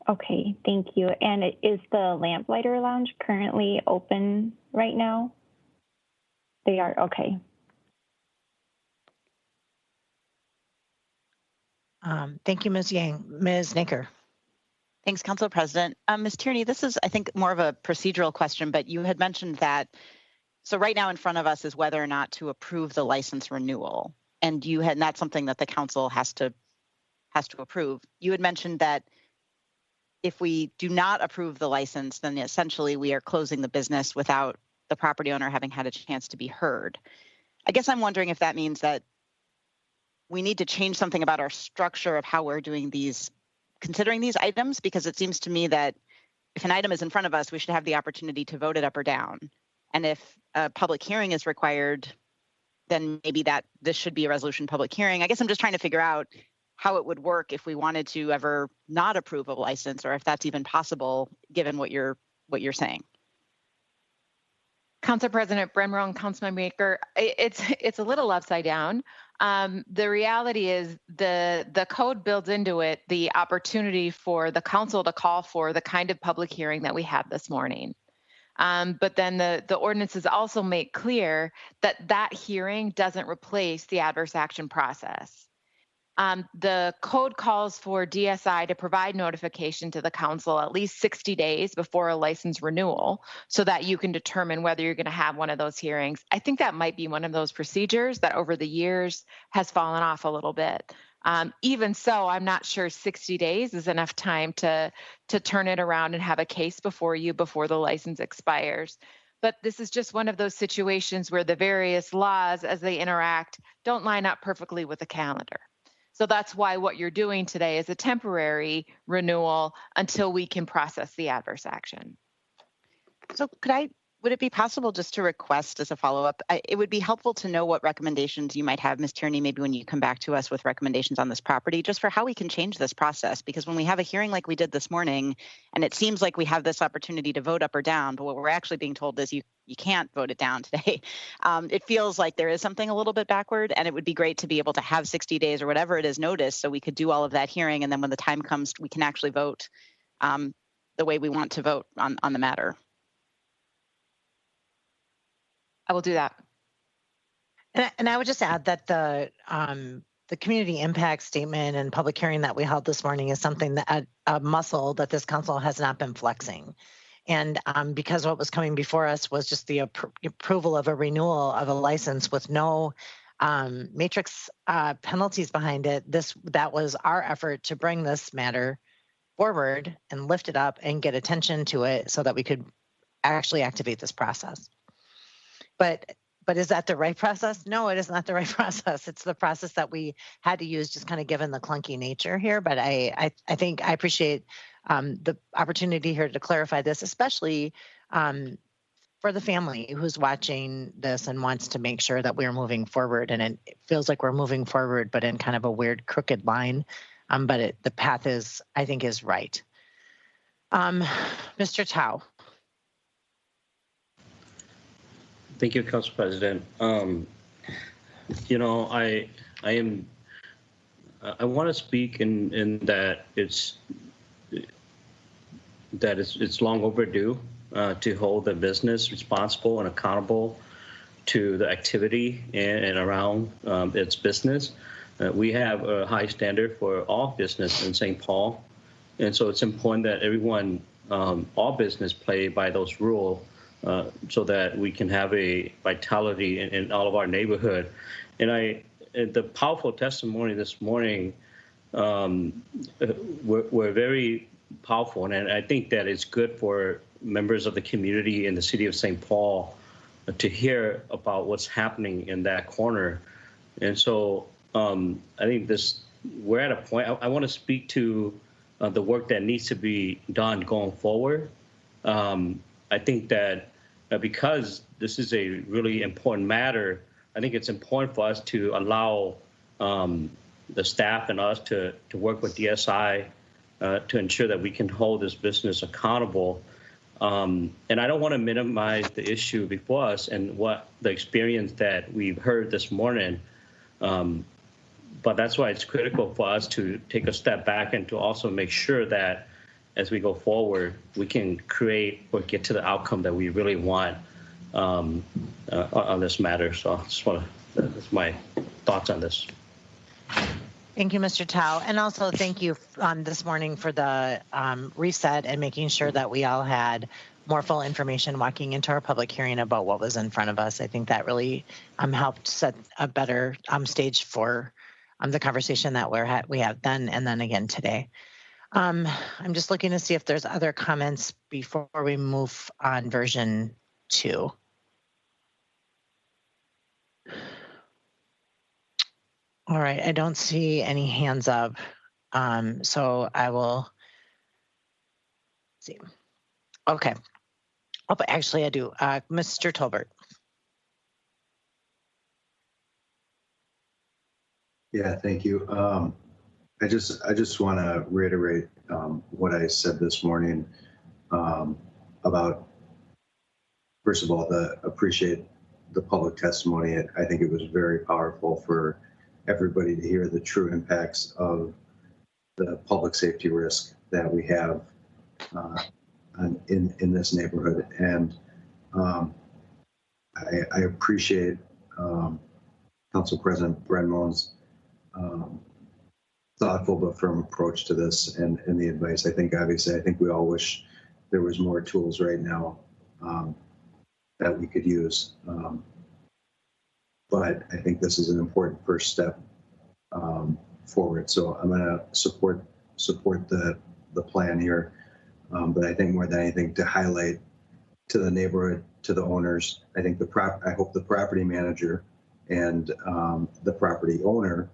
[SPEAKER 4] Okay, thank you. And is the Lamplighter Lounge currently open right now? They are, okay.
[SPEAKER 2] Thank you, Ms. Yang. Ms. Naker.
[SPEAKER 11] Thanks, Council President. Ms. Tierney, this is, I think, more of a procedural question, but you had mentioned that, so right now in front of us is whether or not to approve the license renewal. And that's something that the council has to approve. You had mentioned that if we do not approve the license, then essentially we are closing the business without the property owner having had a chance to be heard. I guess I'm wondering if that means that we need to change something about our structure of how we're doing considering these items, because it seems to me that if an item is in front of us, we should have the opportunity to vote it up or down. And if a public hearing is required, then maybe this should be a resolution public hearing. I guess I'm just trying to figure out how it would work if we wanted to ever not approve a license, or if that's even possible given what you're saying.
[SPEAKER 10] Council President Brenmo and Councilmember Naker, it's a little upside down. The reality is the code builds into it the opportunity for the council to call for the kind of public hearing that we had this morning. But then the ordinances also make clear that hearing doesn't replace the adverse action process. The code calls for DSI to provide notification to the council at least 60 days before a license renewal so that you can determine whether you're going to have one of those hearings. I think that might be one of those procedures that over the years has fallen off a little bit. Even so, I'm not sure 60 days is enough time to turn it around and have a case before the license expires. But this is just one of those situations where the various laws as they interact don't line up perfectly with the calendar. So that's why what you're doing today is a temporary renewal until we can process the adverse action.
[SPEAKER 11] So would it be possible just to request as a follow-up? It would be helpful to know what recommendations you might have, Ms. Tierney, maybe when you come back to us with recommendations on this property, just for how we can change this process. Because when we have a hearing like we did this morning, and it seems like we have this opportunity to vote up or down, but what we're actually being told is you can't vote it down today. It feels like there is something a little bit backward, and it would be great to be able to have 60 days or whatever it is notice so we could do all of that hearing, and then when the time comes, we can actually vote the way we want to vote on the matter.
[SPEAKER 10] I will do that.
[SPEAKER 2] And I would just add that the community impact statement and public hearing that we held this morning is something that a muscle that this council has not been flexing. And because what was coming before us was just the approval of a renewal of a license with no matrix penalties behind it, that was our effort to bring this matter forward and lift it up and get attention to it so that we could actually activate this process. But is that the right process? No, it is not the right process. It's the process that we had to use, just kind of given the clunky nature here. But I think I appreciate the opportunity here to clarify this, especially for the family who's watching this and wants to make sure that we're moving forward. And it feels like we're moving forward, but in kind of a weird, crooked line. But the path I think, is right. Mr. Tao.
[SPEAKER 6] Thank you, Council President. I want to speak in that it's long overdue to hold the business responsible and accountable to the activity and around its business. We have a high standard for all business in St. Paul. And so it's important that everyone, all business play by those rules so that we can have a vitality in all of our neighborhood. And the powerful testimony this morning were very powerful. And I think that it's good for members of the community in the city of St. Paul to hear about what's happening in that corner. And so I think we're at a point, I want to speak to the work that needs to be done going forward. I think that because this is a really important matter, I think it's important for us to allow the staff and us to work with DSI to ensure that we can hold this business accountable. And I don't want to minimize the issue before us and what the experience that we've heard this morning. But that's why it's critical for us to take a step back and to also make sure that as we go forward, we can create or get to the outcome that we really want on this matter. So I just want to, that's my thoughts on this.
[SPEAKER 2] Thank you, Mr. Tao. And also thank you this morning for the reset and making sure that we all had more full information walking into our public hearing about what was in front of us. I think that really helped set a better stage for the conversation that we have then and then again today. I'm just looking to see if there's other comments before we move on version 2. All right, I don't see any hands up, so I will see. Okay. Oh, but actually I do. Mr. Tolbert.
[SPEAKER 14] Yeah, thank you. I just want to reiterate what I said this morning about, first of all, appreciate the public testimony. I think it was very powerful for everybody to hear the true impacts of the public safety risk that we have in this neighborhood. And I appreciate Council President Brenmoen's thoughtful but firm approach to this and the advice. I think we all wish there was more tools right now that we could use. But I think this is an important first step forward. So I'm going to support the plan here. But I think more than anything, to highlight to the neighborhood, to the owners, I hope the property manager and the property owner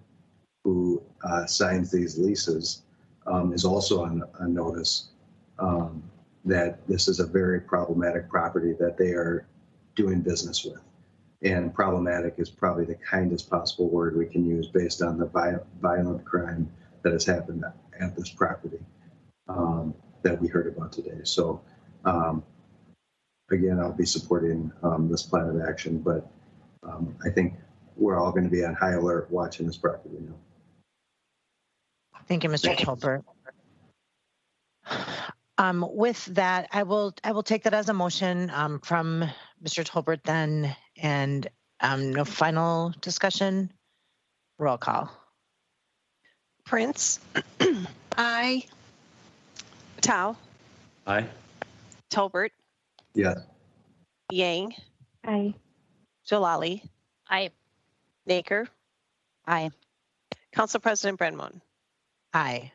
[SPEAKER 14] who signs these leases is also on notice that this is a very problematic property that they are doing business with. And problematic is probably the kindest possible word we can use based on the violent crime that has happened at this property that we heard about today. So again, I'll be supporting this plan of action, but I think we're all going to be on high alert watching this property now.
[SPEAKER 2] Thank you, Mr. Tolbert. With that, I will take that as a motion from Mr. Tolbert then, and no final discussion. Roll call.
[SPEAKER 3] Prince.
[SPEAKER 9] Aye.
[SPEAKER 3] Tao.
[SPEAKER 6] Aye.
[SPEAKER 3] Tolbert.
[SPEAKER 14] Yes.
[SPEAKER 3] Yang.
[SPEAKER 4] Aye.
[SPEAKER 3] Jalali.
[SPEAKER 13] Aye.
[SPEAKER 3] Naker.
[SPEAKER 11] Aye.
[SPEAKER 3] Council President Brenmoen.
[SPEAKER 2] Aye.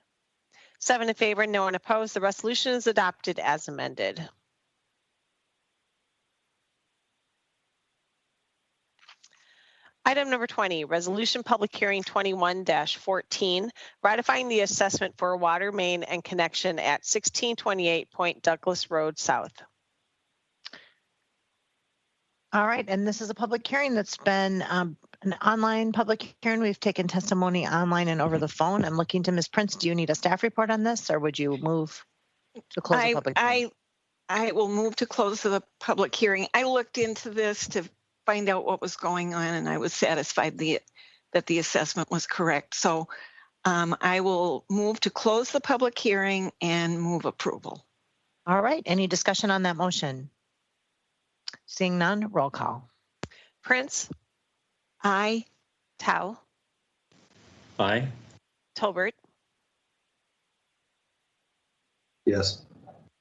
[SPEAKER 3] 7 in favor, no one opposed. The resolution is adopted as amended. Item number 20, Resolution Public Hearing 21-14, ratifying the assessment for a water main and connection at 1628 Point Douglas Road South.
[SPEAKER 2] All right, and this is a public hearing that's been an online public hearing. We've taken testimony online and over the phone. I'm looking to Ms. Prince. Do you need a staff report on this, or would you move to close the public hearing?
[SPEAKER 9] I will move to close the public hearing. I looked into this to find out what was going on, and I was satisfied that the assessment was correct. So I will move to close the public hearing and move approval.
[SPEAKER 2] All right, any discussion on that motion? Seeing none, roll call.
[SPEAKER 3] Prince.
[SPEAKER 9] Aye.
[SPEAKER 3] Tao.
[SPEAKER 6] Aye.
[SPEAKER 3] Tolbert,
[SPEAKER 14] Yes.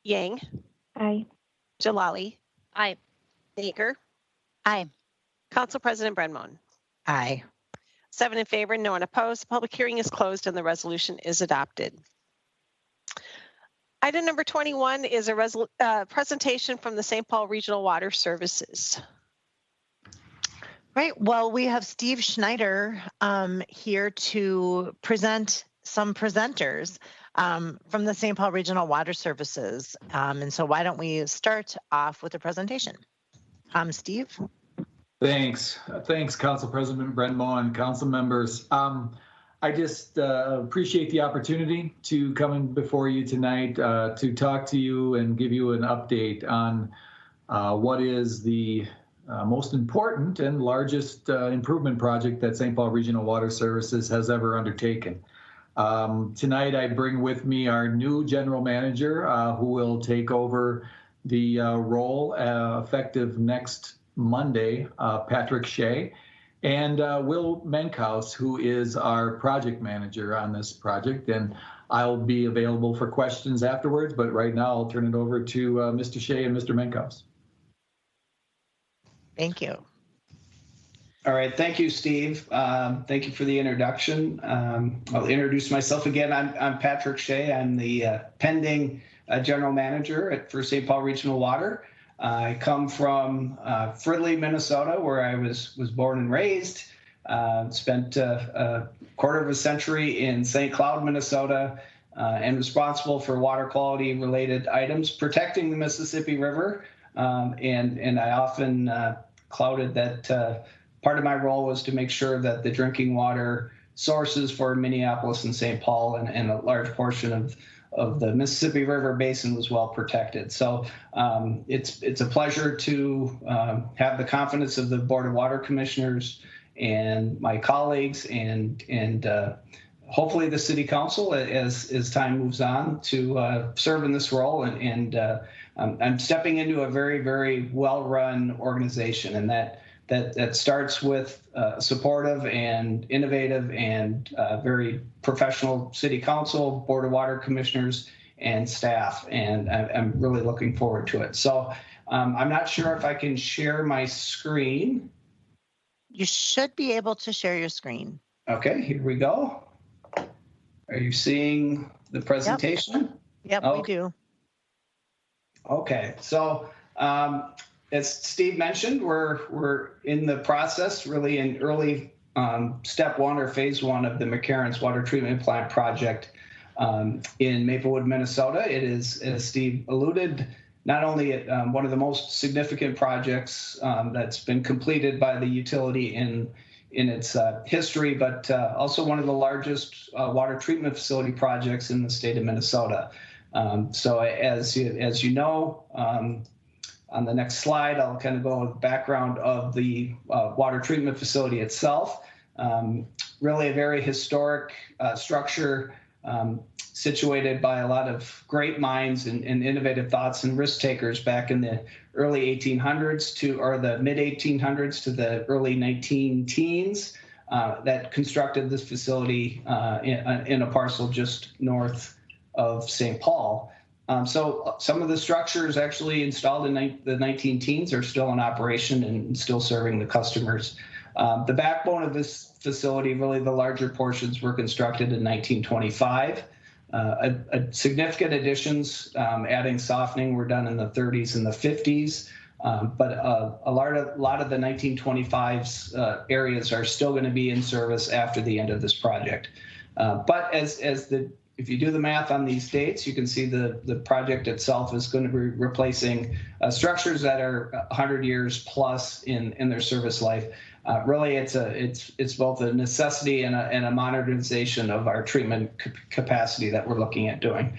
[SPEAKER 3] Yang,
[SPEAKER 4] Aye.
[SPEAKER 3] Jalali,
[SPEAKER 13] Aye.
[SPEAKER 3] Baker,
[SPEAKER 11] Aye.
[SPEAKER 3] Council President Brenmon.
[SPEAKER 2] Aye.
[SPEAKER 3] 7 in favor, no one opposed. The public hearing is closed and the resolution is adopted. Item number 21 is a presentation from the St. Paul Regional Water Services.
[SPEAKER 2] Right. Well, we have Steve Schneider here to present some presenters from the St. Paul Regional Water Services. And so why don't we start off with a presentation? Steve?
[SPEAKER 15] Thanks. Thanks, Council President Brenmo and council members. I just appreciate the opportunity to come in before you tonight to talk to you and give you an update on what is the most important and largest improvement project that St. Paul Regional Water Services has ever undertaken. Tonight, I bring with me our new general manager who will take over the role effective next Monday, Patrick Shea, and Will Menkhaus, who is our project manager on this project. And I'll be available for questions afterwards, but right now I'll turn it over to Mr. Shea and Mr. Menkhaus.
[SPEAKER 2] Thank you.
[SPEAKER 16] All right, thank you, Steve. Thank you for the introduction. I'll introduce myself again. I'm Patrick Shea. I'm the pending general manager for St. Paul Regional Water. I come from Fridley, Minnesota, where I was born and raised. Spent a quarter of a century in St. Cloud, Minnesota, and responsible for water quality related items, protecting the Mississippi River. And I often clouded that part of my role was to make sure that the drinking water sources for Minneapolis and St. Paul and a large portion of the Mississippi River Basin was well protected. So it's a pleasure to have the confidence of the Board of Water Commissioners and my colleagues and hopefully the City Council as time moves on to serve in this role. And I'm stepping into a very, very well-run organization, and that starts with supportive and innovative and very professional City Council, Board of Water Commissioners, and staff. And I'm really looking forward to it. So I'm not sure if I can share my screen.
[SPEAKER 2] You should be able to share your screen.
[SPEAKER 16] Okay, here we go. Are you seeing the presentation?
[SPEAKER 2] Yep,
[SPEAKER 16] okay.
[SPEAKER 2] We do.
[SPEAKER 16] Okay, so as Steve mentioned, we're in the process, really in early step one or phase one of the McCarran's Water Treatment Plant project in Maplewood, Minnesota. It is, as Steve alluded, not only one of the most significant projects that's been completed by the utility in its history, but also one of the largest water treatment facility projects in the state of Minnesota. So as you know, on the next slide, I'll kind of go with the background of the water treatment facility itself. Really a very historic structure situated by a lot of great minds and innovative thoughts and risk takers back in the early 1800s or the mid 1800s to the early 19-teens that constructed this facility in a parcel just north of St. Paul. So some of the structures actually installed in the 19-teens are still in operation and still serving the customers. The backbone of this facility, really the larger portions, were constructed in 1925. Significant additions, adding softening, were done in the 30s and the 50s. But a lot of the 1925's areas are still going to be in service after the end of this project. But if you do the math on these dates, you can see the project itself is going to be replacing structures that are 100 years plus in their service life. Really, it's both a necessity and a modernization of our treatment capacity that we're looking at doing.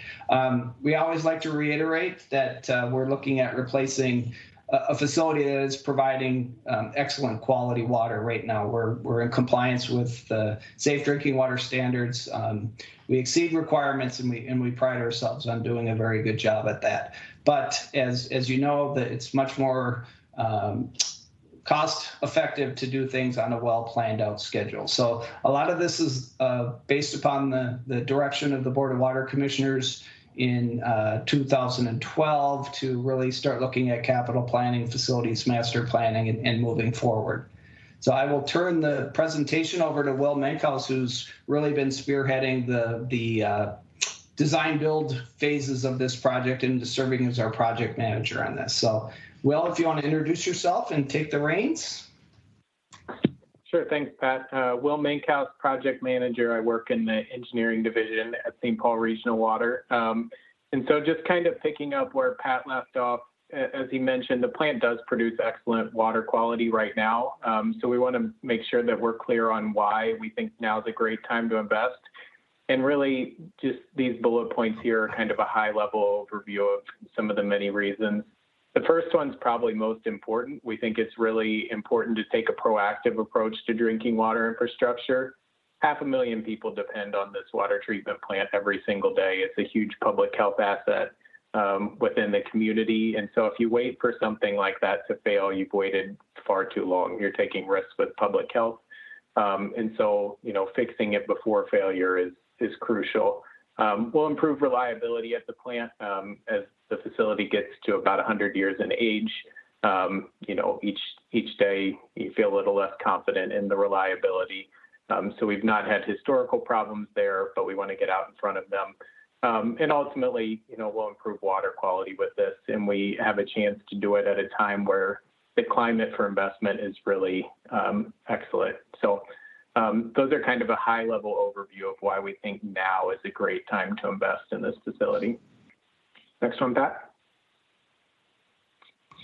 [SPEAKER 16] We always like to reiterate that we're looking at replacing a facility that is providing excellent quality water right now. We're in compliance with the safe drinking water standards. We exceed requirements, and we pride ourselves on doing a very good job at that. But as you know, it's much more cost effective to do things on a well planned out schedule. So a lot of this is based upon the direction of the Board of Water Commissioners in 2012 to really start looking at capital planning, facilities master planning, and moving forward. So I will turn the presentation over to Will Menkhaus, who's really been spearheading the design build phases of this project and serving as our project manager on this. So Will, if you want to introduce yourself and take the reins.
[SPEAKER 5] Sure, thanks, Pat. Will Menkhaus, project manager. I work in the engineering division at St. Paul Regional Water. And so just kind of picking up where Pat left off, as he mentioned, the plant does produce excellent water quality right now. So we want to make sure that we're clear on why we think now is a great time to invest. And really, just these bullet points here are kind of a high-level overview of some of the many reasons. The first one's probably most important. We think it's really important to take a proactive approach to drinking water infrastructure. 500,000 people depend on this water treatment plant every single day. It's a huge public health asset within the community. And so if you wait for something like that to fail, you've waited far too long. You're taking risks with public health. And so, fixing it before failure is crucial. We'll improve reliability at the plant as the facility gets to about 100 years in age. Each day you feel a little less confident in the reliability. So we've not had historical problems there, but we want to get out in front of them. And ultimately, we'll improve water quality with this, and we have a chance to do it at a time where the climate for investment is really excellent. So those are kind of a high-level overview of why we think now is a great time to invest in this facility. Next one, Pat.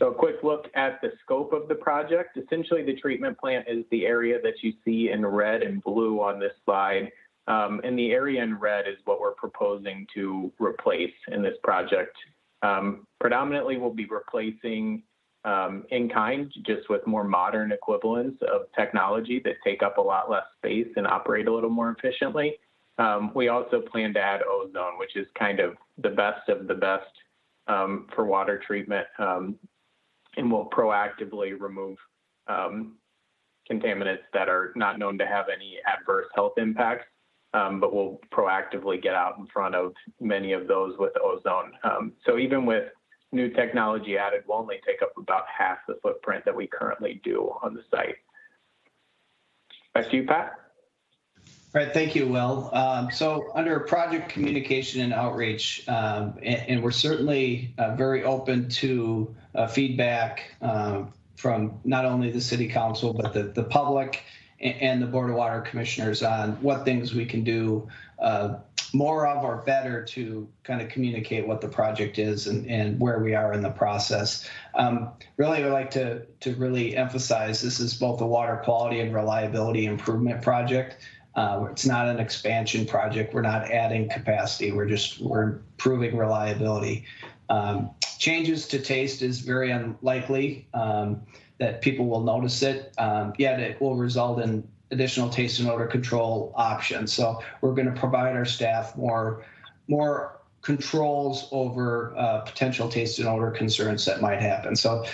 [SPEAKER 5] So a quick look at the scope of the project. Essentially, the treatment plant is the area that you see in red and blue on this slide. And the area in red is what we're proposing to replace in this project. Predominantly, we'll be replacing in kind, just with more modern equivalents of technology that take up a lot less space and operate a little more efficiently. We also plan to add ozone, which is kind of the best of the best for water treatment, and will proactively remove contaminants that are not known to have any adverse health impacts, but we'll proactively get out in front of many of those with ozone. So even with new technology added, will only take up about half the footprint that we currently do on the site. Back to you, Pat.
[SPEAKER 16] All right, thank you, Will. So under project communication and outreach, and we're certainly very open to feedback from not only the City Council, but the public and the Board of Water Commissioners on what things we can do more of or better to kind of communicate what the project is and where we are in the process. Really, I'd like to really emphasize this is both a water quality and reliability improvement project. It's not an expansion project. We're not adding capacity. We're improving reliability. Changes to taste is very unlikely that people will notice it, yet it will result in additional taste and odor control options. So we're going to provide our staff more controls over potential taste and odor concerns that might happen. So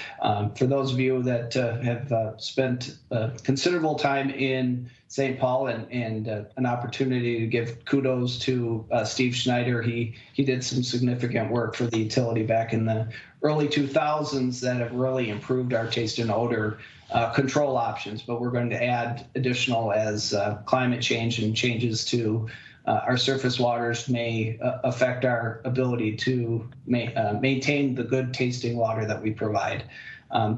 [SPEAKER 16] for those of you that have spent considerable time in St. Paul and an opportunity to give kudos to Steve Schneider, he did some significant work for the utility back in the early 2000s that have really improved our taste and odor control options, but we're going to add additional as climate change and changes to our surface waters may affect our ability to maintain the good tasting water that we provide.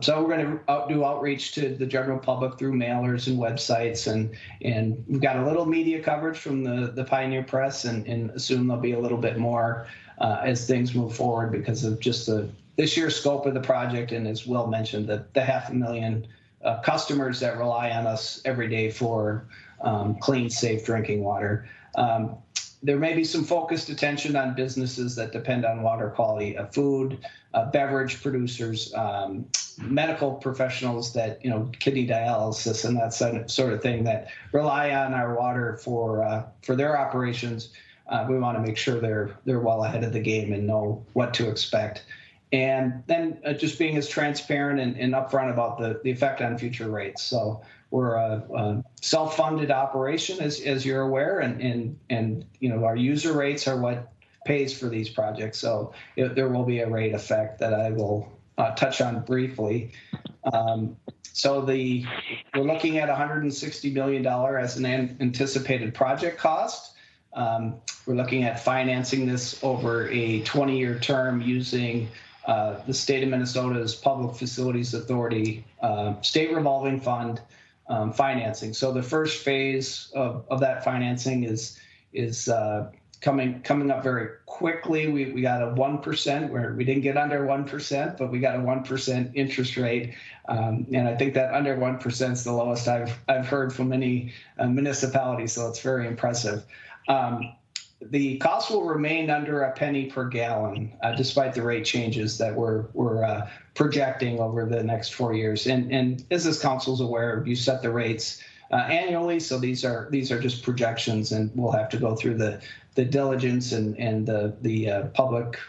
[SPEAKER 16] So we're going to do outreach to the general public through mailers and websites, and we've got a little media coverage from the Pioneer Press, and assume there'll be a little bit more as things move forward because of just the sheer scope of the project, and as Will mentioned, the 500,000 customers that rely on us every day for clean, safe drinking water. There may be some focused attention on businesses that depend on water quality, food, beverage producers, medical professionals that, kidney dialysis and that sort of thing that rely on our water for their operations. We want to make sure they're well ahead of the game and know what to expect. And then just being as transparent and upfront about the effect on future rates. So we're a self-funded operation, as you're aware, and our user rates are what pays for these projects. So there will be a rate effect that I will touch on briefly. So we're looking at $160 million as an anticipated project cost. We're looking at financing this over a 20-year term using the state of Minnesota's Public Facilities Authority state revolving fund financing. So the first phase of that financing is coming up very quickly. We got a 1%, where we didn't get under 1%, but we got a 1% interest rate. And I think that under 1% is the lowest I've heard from any municipality. So it's very impressive. The cost will remain under a penny per gallon, despite the rate changes that we're projecting over the next 4 years. And as this council's aware, you set the rates annually, so these are just projections, and we'll have to go through the diligence and the public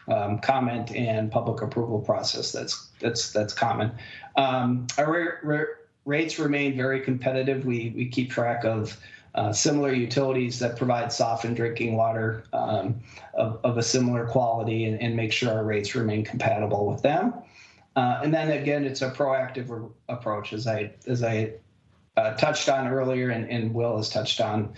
[SPEAKER 16] comment and public approval process that's common. Our rates remain very competitive. We keep track of similar utilities that provide softened drinking water of a similar quality, and make sure our rates remain compatible with them. And then again, it's a proactive approach, as I touched on earlier, and Will has touched on,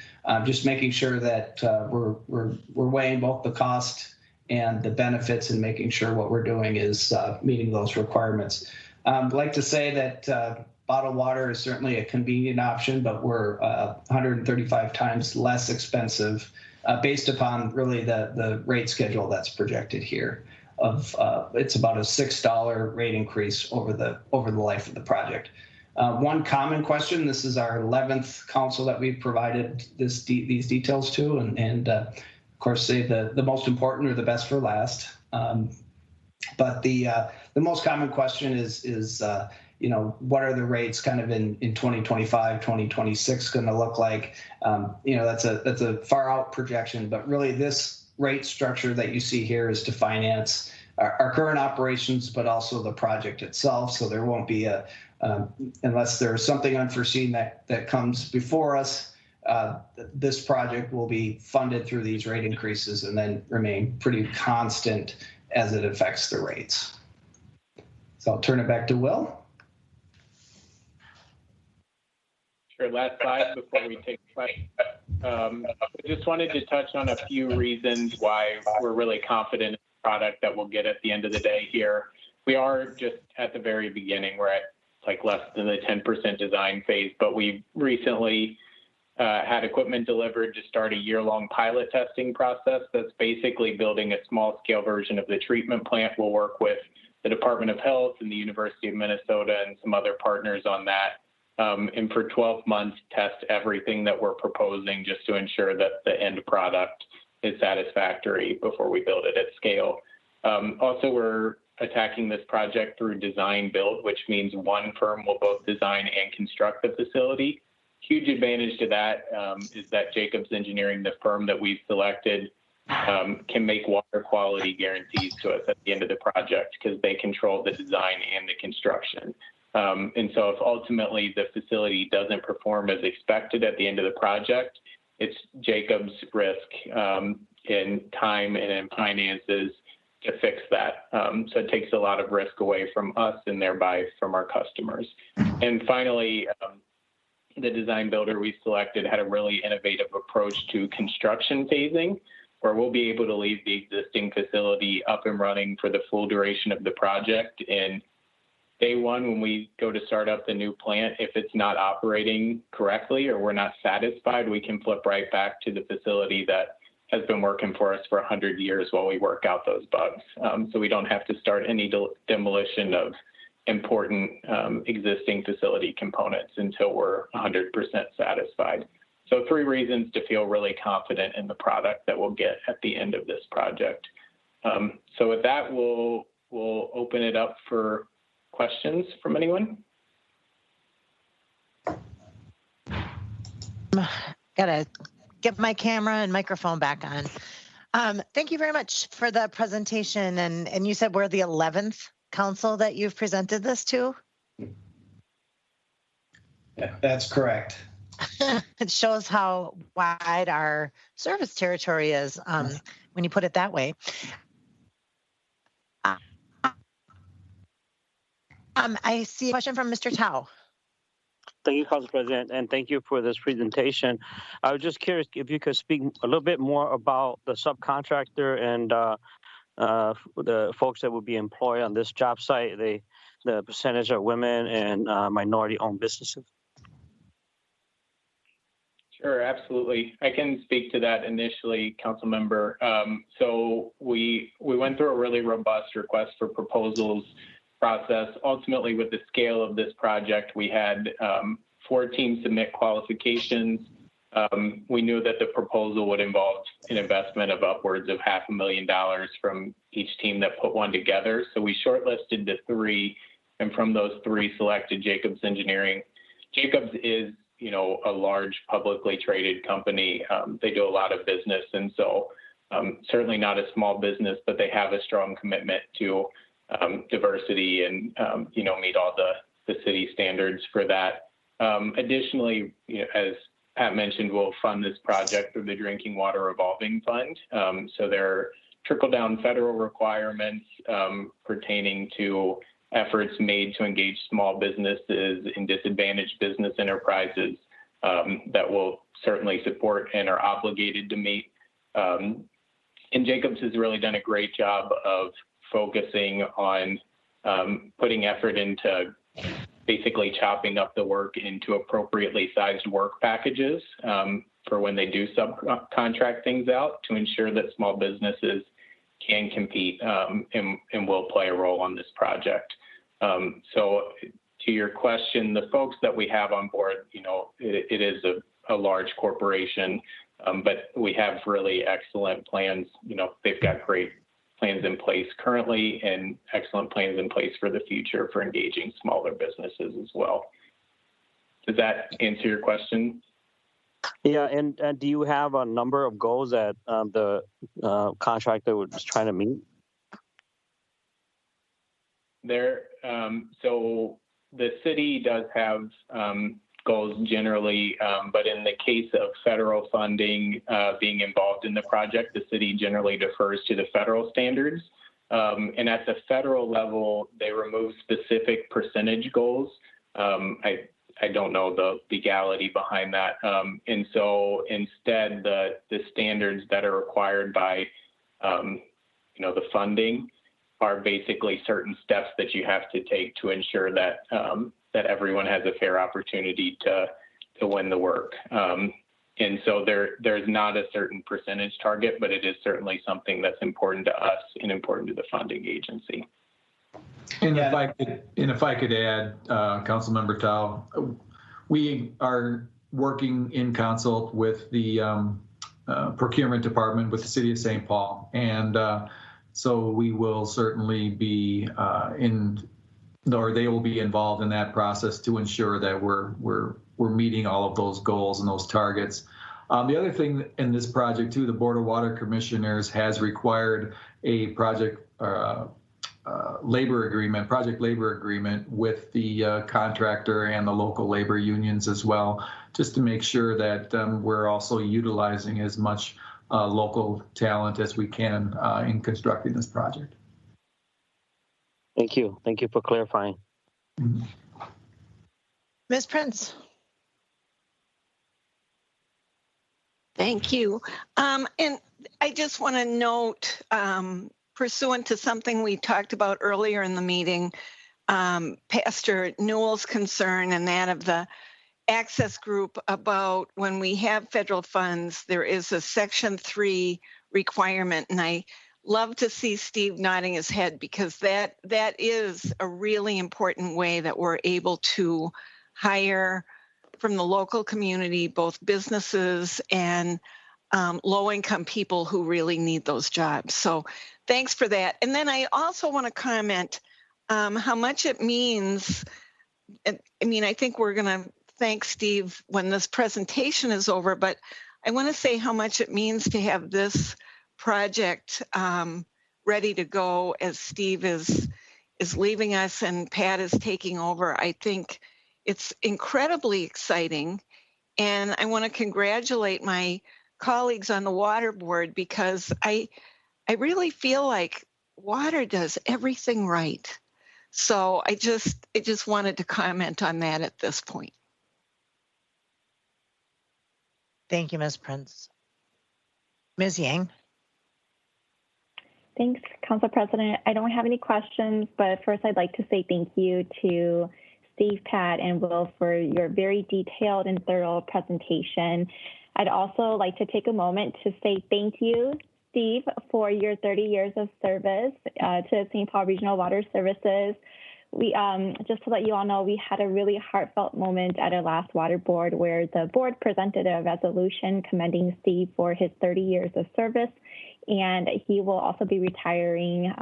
[SPEAKER 16] just making sure that we're weighing both the cost and the benefits, and making sure what we're doing is meeting those requirements. I'd like to say that bottled water is certainly a convenient option, but we're 135 times less expensive based upon really the rate schedule that's projected here. It's about a $6 rate increase over the life of the project. One common question, this is our 11th council that we've provided these details to, and of course say the most important or the best for last. But the most common question is what are the rates kind of in 2025, 2026 going to look like? That's a far out projection, but really this rate structure that you see here is to finance our current operations, but also the project itself. So there won't be unless there's something unforeseen that comes before us, this project will be funded through these rate increases and then remain pretty constant as it affects the rates. So I'll turn it back to Will.
[SPEAKER 5] Sure, last slide before we take questions. I just wanted to touch on a few reasons why we're really confident in the product that we'll get at the end of the day here. We are just at the very beginning. We're at like less than the 10% design phase, but we recently had equipment delivered to start a year-long pilot testing process that's basically building a small-scale version of the treatment plant. We'll work with the Department of Health and the University of Minnesota and some other partners on that. And for 12 months, test everything that we're proposing just to ensure that the end product is satisfactory before we build it at scale. Also, we're attacking this project through design build, which means one firm will both design and construct the facility. Huge advantage to that is that Jacobs Engineering, the firm that we've selected, can make water quality guarantees to us at the end of the project because they control the design and the construction. And so if ultimately the facility doesn't perform as expected at the end of the project, it's Jacobs' risk in time and in finances to fix that. So it takes a lot of risk away from us and thereby from our customers. And finally, the design builder we selected had a really innovative approach to construction phasing, where we'll be able to leave the existing facility up and running for the full duration of the project. And day one, when we go to start up the new plant, if it's not operating correctly or we're not satisfied, we can flip right back to the facility that has been working for us for 100 years while we work out those bugs. So we don't have to start any demolition of important existing facility components until we're 100% satisfied. So 3 reasons to feel really confident in the product that we'll get at the end of this project. So with that, we'll open it up for questions from anyone.
[SPEAKER 2] Gotta get my camera and microphone back on. Thank you very much for the presentation. And you said we're the 11th council that you've presented this to?
[SPEAKER 16] That's correct.
[SPEAKER 2] It shows how wide our service territory is when you put it that way. I see a question from Mr. Tao.
[SPEAKER 17] Thank you, Council President, and thank you for this presentation. I was just curious if you could speak a little bit more about the subcontractor and the folks that would be employed on this job site, the percentage of women and minority-owned businesses.
[SPEAKER 5] Sure, absolutely. I can speak to that initially, Council Member. So we went through a really robust request for proposals process. Ultimately, with the scale of this project, we had 4 teams submit qualifications. We knew that the proposal would involve an investment of upwards of $500,000 from each team that put one together. So we shortlisted the 3, and from those 3 selected Jacobs Engineering. Jacobs is, you know, a large publicly traded company. They do a lot of business, and so certainly not a small business, but they have a strong commitment to diversity and, you know, meet all the city standards for that. Additionally, you know, as Pat mentioned, we'll fund this project through the Drinking Water Revolving Fund. So there are trickle-down federal requirements pertaining to efforts made to engage small businesses and disadvantaged business enterprises that will certainly support and are obligated to meet. And Jacobs has really done a great job of focusing on putting effort into basically chopping up the work into appropriately sized work packages for when they do subcontract things out to ensure that small businesses can compete and will play a role on this project. So to your question, the folks that we have on board, you know, it is a large corporation, but we have really excellent plans. You know, they've got great plans in place currently and excellent plans in place for the future for engaging smaller businesses as well. Does that answer your question?
[SPEAKER 17] Yeah, and do you have a number of goals that the contractor was trying to meet?
[SPEAKER 5] So the city does have goals generally, but in the case of federal funding being involved in the project, the city generally defers to the federal standards. And at the federal level, they remove specific percentage goals. I don't know the legality behind that. And so instead, the standards that are required by, you know, the funding are basically certain steps that you have to take to ensure that that everyone has a fair opportunity to win the work. And so there's not a certain percentage target, but it is certainly something that's important to us and important to the funding agency.
[SPEAKER 15] And if I could add, Councilmember Tao, we are working in consult with the procurement department with the City of St. Paul, and so we will certainly be they will be involved in that process to ensure that we're meeting all of those goals and those targets. The other thing in this project too, the Board of Water Commissioners has required a project labor agreement with the contractor and the local labor unions as well, just to make sure that we're also utilizing as much local talent as we can in constructing this project.
[SPEAKER 17] Thank you. Thank you for clarifying.
[SPEAKER 2] Ms. Prince.
[SPEAKER 9] Thank you. And I just want to note, pursuant to something we talked about earlier in the meeting, Pastor Newell's concern and that of the Access Group about when we have federal funds, there is a Section 3 requirement. And I love to see Steve nodding his head because that is a really important way that we're able to hire from the local community, both businesses and low-income people who really need those jobs. So thanks for that. And then I also want to comment how much it means. I mean, I think we're going to thank Steve when this presentation is over, but I want to say how much it means to have this project ready to go as Steve is leaving us and Pat is taking over. I think it's incredibly exciting. And I want to congratulate my colleagues on the water board because I really feel like water does everything right. So I just wanted to comment on that at this point.
[SPEAKER 2] Thank you, Ms. Prince. Ms. Yang.
[SPEAKER 4] Thanks, Council President. I don't have any questions, but first I'd like to say thank you to Steve, Pat, and Will for your very detailed and thorough presentation. I'd also like to take a moment to say thank you, Steve, for your 30 years of service to St. Paul Regional Water Services. We just to let you all know, we had a really heartfelt moment at our last water board where the board presented a resolution commending Steve for his 30 years of service, and he will also be retiring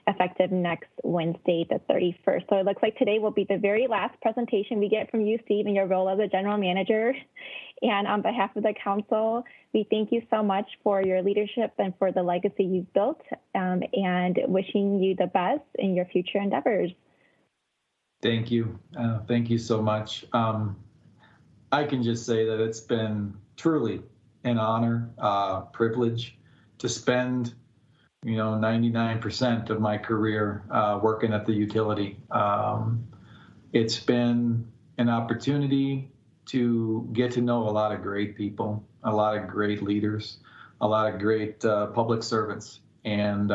[SPEAKER 4] effective next Wednesday, the 31st. So it looks like today will be the very last presentation we get from you, Steve, in your role as a general manager. And on behalf of the council, we thank you so much for your leadership and for the legacy you've built, and wishing you the best in your future endeavors.
[SPEAKER 15] Thank you. Thank you so much. I can just say that it's been truly an honor, privilege to spend 99% of my career working at the utility. It's been an opportunity to get to know a lot of great people, a lot of great leaders, a lot of great public servants. And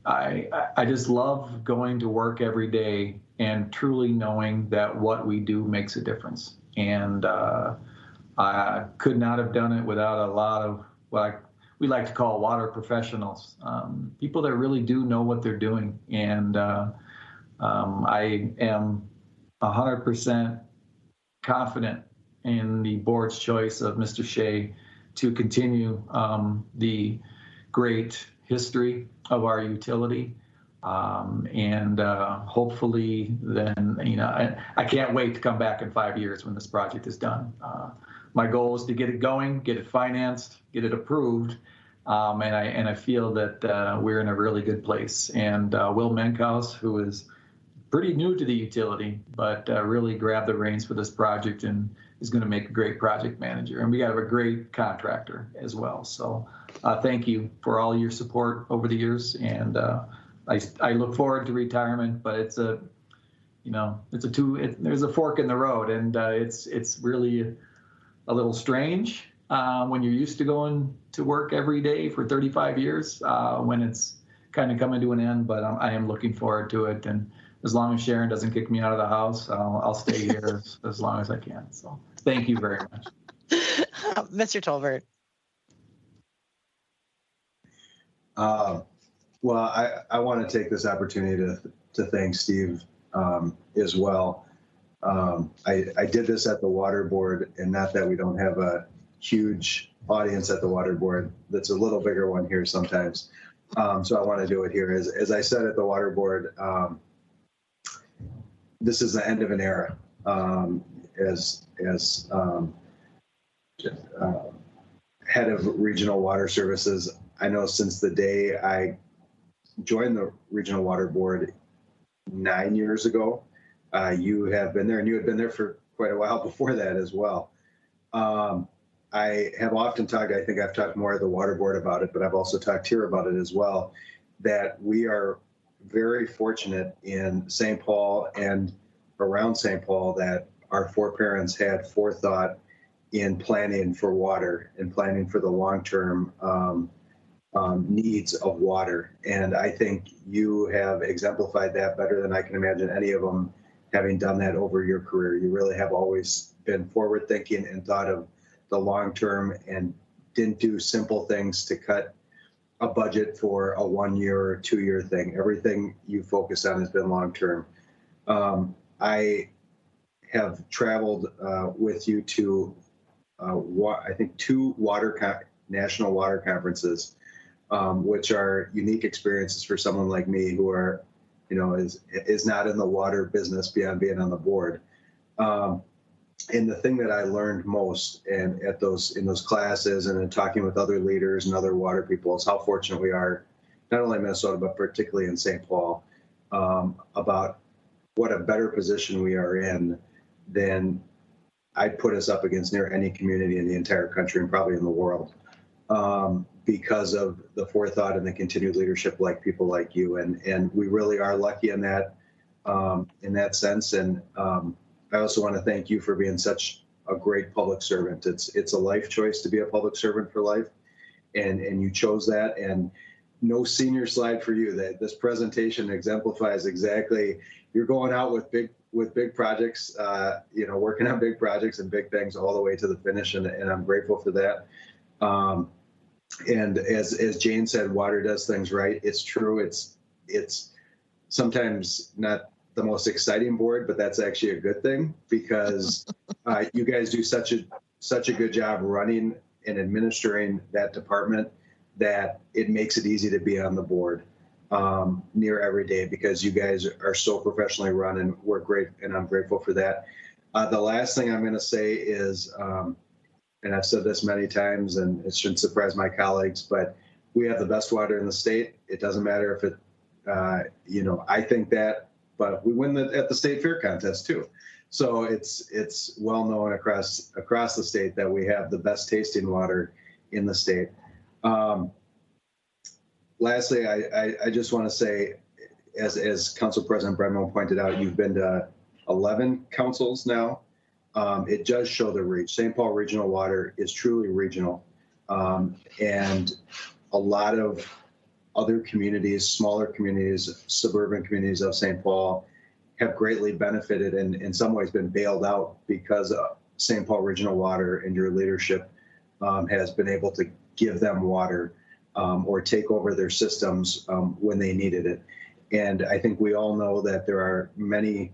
[SPEAKER 15] I just love going to work every day and truly knowing that what we do makes a difference. And I could not have done it without a lot of what we like to call water professionals, people that really do know what they're doing. And I am 100% confident in the board's choice of Mr. Shea to continue the great history of our utility. And hopefully then, I can't wait to come back in 5 years when this project is done. My goal is to get it going, get it financed, get it approved, and I feel that we're in a really good place. And Will Menkhaus, who is pretty new to the utility, but really grabbed the reins for this project and is going to make a great project manager. And we have a great contractor as well. So thank you for all your support over the years. And I look forward to retirement, but there's a fork in the road, and it's really a little strange when you're used to going to work every day for 35 years when it's kind of coming to an end, but I am looking forward to it. And as long as Sharon doesn't kick me out of the house, I'll stay here as long as I can. So thank you very much.
[SPEAKER 2] Mr. Tolbert.
[SPEAKER 14] Well, I want to take this opportunity to thank Steve as well. I did this at the water board, and not that we don't have a huge audience at the water board. That's a little bigger one here sometimes. So I want to do it here. As I said at the water board, this is the end of an era. As head of regional water services, I know since the day I joined the regional water board 9 years ago, you have been there, and you had been there for quite a while before that as well. I have often talked, I think I've talked more at the water board about it, but I've also talked here about it as well, that we are very fortunate in St. Paul and around St. Paul that our foreparents had forethought in planning for water and planning for the long-term needs of water. And I think you have exemplified that better than I can imagine any of them having done that over your career. You really have always been forward thinking and thought of the long term and didn't do simple things to cut a budget for a 1 year or 2 year thing. Everything you focus on has been long term. I have traveled with you to I think 2 national water conferences, which are unique experiences for someone like me who are, is not in the water business beyond being on the board. And the thing that I learned most and in those classes and in talking with other leaders and other water people is how fortunate we are, not only in Minnesota, but particularly in St. Paul, about what a better position we are in than I'd put us up against near any community in the entire country and probably in the world, because of the forethought and the continued leadership like people like you. And we really are lucky in that sense. And I also want to thank you for being such a great public servant. It's a life choice to be a public servant for life, and you chose that. And no senior slide for you. That this presentation exemplifies exactly. You're going out with big projects, working on big projects and big things all the way to the finish, and I'm grateful for that. And as Jane said, water does things right. It's true. It's sometimes not the most exciting board, but that's actually a good thing, because you guys do such a good job running and administering that department that it makes it easy to be on the board near every day, because you guys are so professionally run, and we're great, and I'm grateful for that. The last thing I'm going to say is, and I've said this many times, and it shouldn't surprise my colleagues, but we have the best water in the state. It doesn't matter if it, I think that, but we win at the state fair contest too. So it's well known across the state that we have the best tasting water in the state. Lastly, I just want to say, as Council President Brenmo pointed out, you've been to 11 councils now. It does show the reach. St. Paul Regional Water is truly regional. And a lot of other communities, smaller communities, suburban communities of St. Paul have greatly benefited and in some ways been bailed out because St. Paul Regional Water and your leadership has been able to give them water or take over their systems when they needed it. And I think we all know that there are many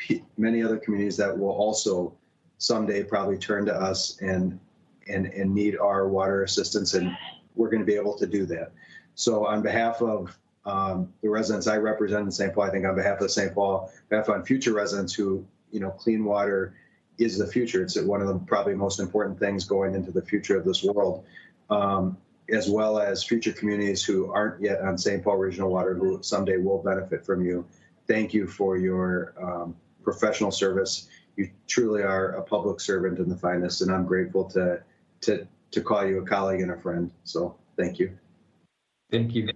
[SPEAKER 14] other communities that will also someday probably turn to us and need our water assistance, and we're going to be able to do that. So on behalf of the residents I represent in St. Paul, I think on behalf of St. Paul, on future residents who, clean water is the future. It's one of the probably most important things going into the future of this world, as well as future communities who aren't yet on St. Paul Regional Water, who someday will benefit from you. Thank you for your professional service. You truly are a public servant in the finest, and I'm grateful to call you a colleague and a friend. So thank you.
[SPEAKER 15] Thank you.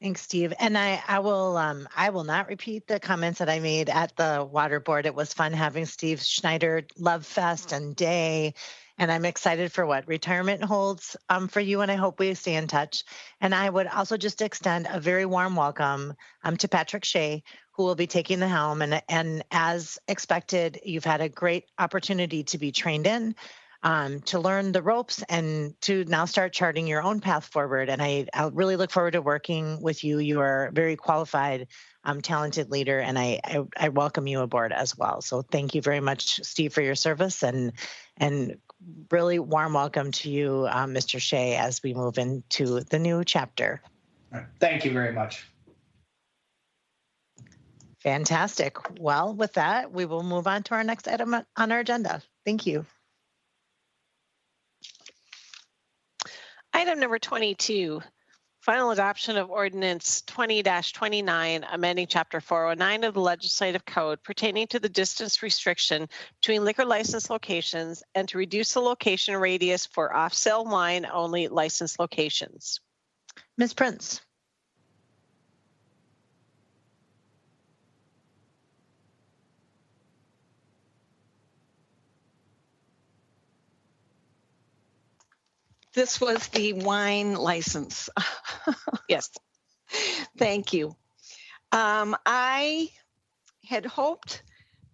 [SPEAKER 2] Thanks, Steve. And I will not repeat the comments that I made at the water board. It was fun having Steve Schneider, Love Fest and Day. And I'm excited for what retirement holds for you, and I hope we stay in touch. And I would also just extend a very warm welcome to Patrick Shea, who will be taking the helm. And as expected, you've had a great opportunity to be trained in, to learn the ropes, and to now start charting your own path forward. And I really look forward to working with you. You are a very qualified, talented leader, and I welcome you aboard as well. So thank you very much, Steve, for your service, and really warm welcome to you, Mr. Shea, as we move into the new chapter.
[SPEAKER 16] Thank you very much.
[SPEAKER 2] Fantastic. Well, with that, we will move on to our next item on our agenda. Thank you.
[SPEAKER 3] Item number 22, final adoption of ordinance 20-29, amending chapter 409 of the legislative code pertaining to the distance restriction between liquor license locations and to reduce the location radius for off-sale wine only licensed locations.
[SPEAKER 2] Ms. Prince.
[SPEAKER 9] This was the wine license.
[SPEAKER 3] Yes.
[SPEAKER 9] Thank you. I had hoped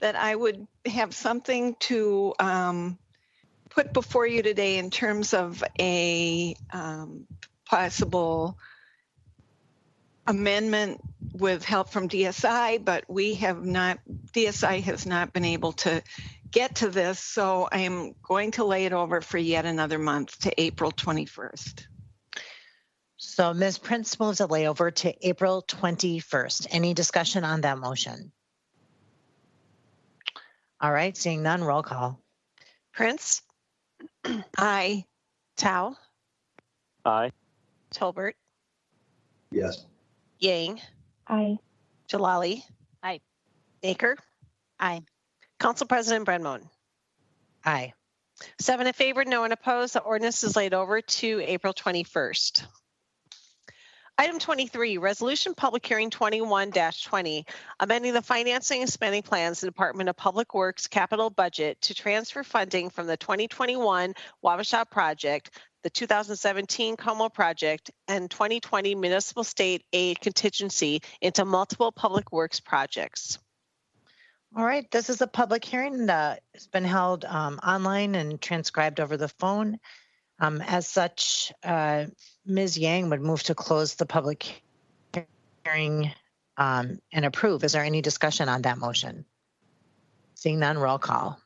[SPEAKER 9] that I would have something to put before you today in terms of a possible amendment with help from DSI, but DSI has not been able to get to this, so I am going to lay it over for yet another month to April 21st.
[SPEAKER 2] So Ms. Prince moves a layover to April 21st. Any discussion on that motion? All right, seeing none, roll call.
[SPEAKER 3] Prince,
[SPEAKER 9] Aye.
[SPEAKER 3] Tao,
[SPEAKER 17] Aye.
[SPEAKER 3] Tolbert,
[SPEAKER 14] Yes.
[SPEAKER 3] Yang,
[SPEAKER 4] Aye.
[SPEAKER 3] Jalali.
[SPEAKER 11] Aye.
[SPEAKER 3] Baker.
[SPEAKER 11] Aye.
[SPEAKER 3] Council President Brenmon.
[SPEAKER 2] Aye.
[SPEAKER 3] 7 in favor, no one opposed. The ordinance is laid over to April 21st. Item 23, Resolution Public Hearing 21-20, amending the financing and spending plans of the Department of Public Works capital budget to transfer funding from the 2021 Wabasha project, the 2017 Como project, and 2020 municipal state aid contingency into multiple public works projects.
[SPEAKER 2] All right, this is a public hearing that has been held online and transcribed over the phone. As such, Ms. Yang would move to close the public hearing and approve. Is there any discussion on that motion? Seeing none, roll call.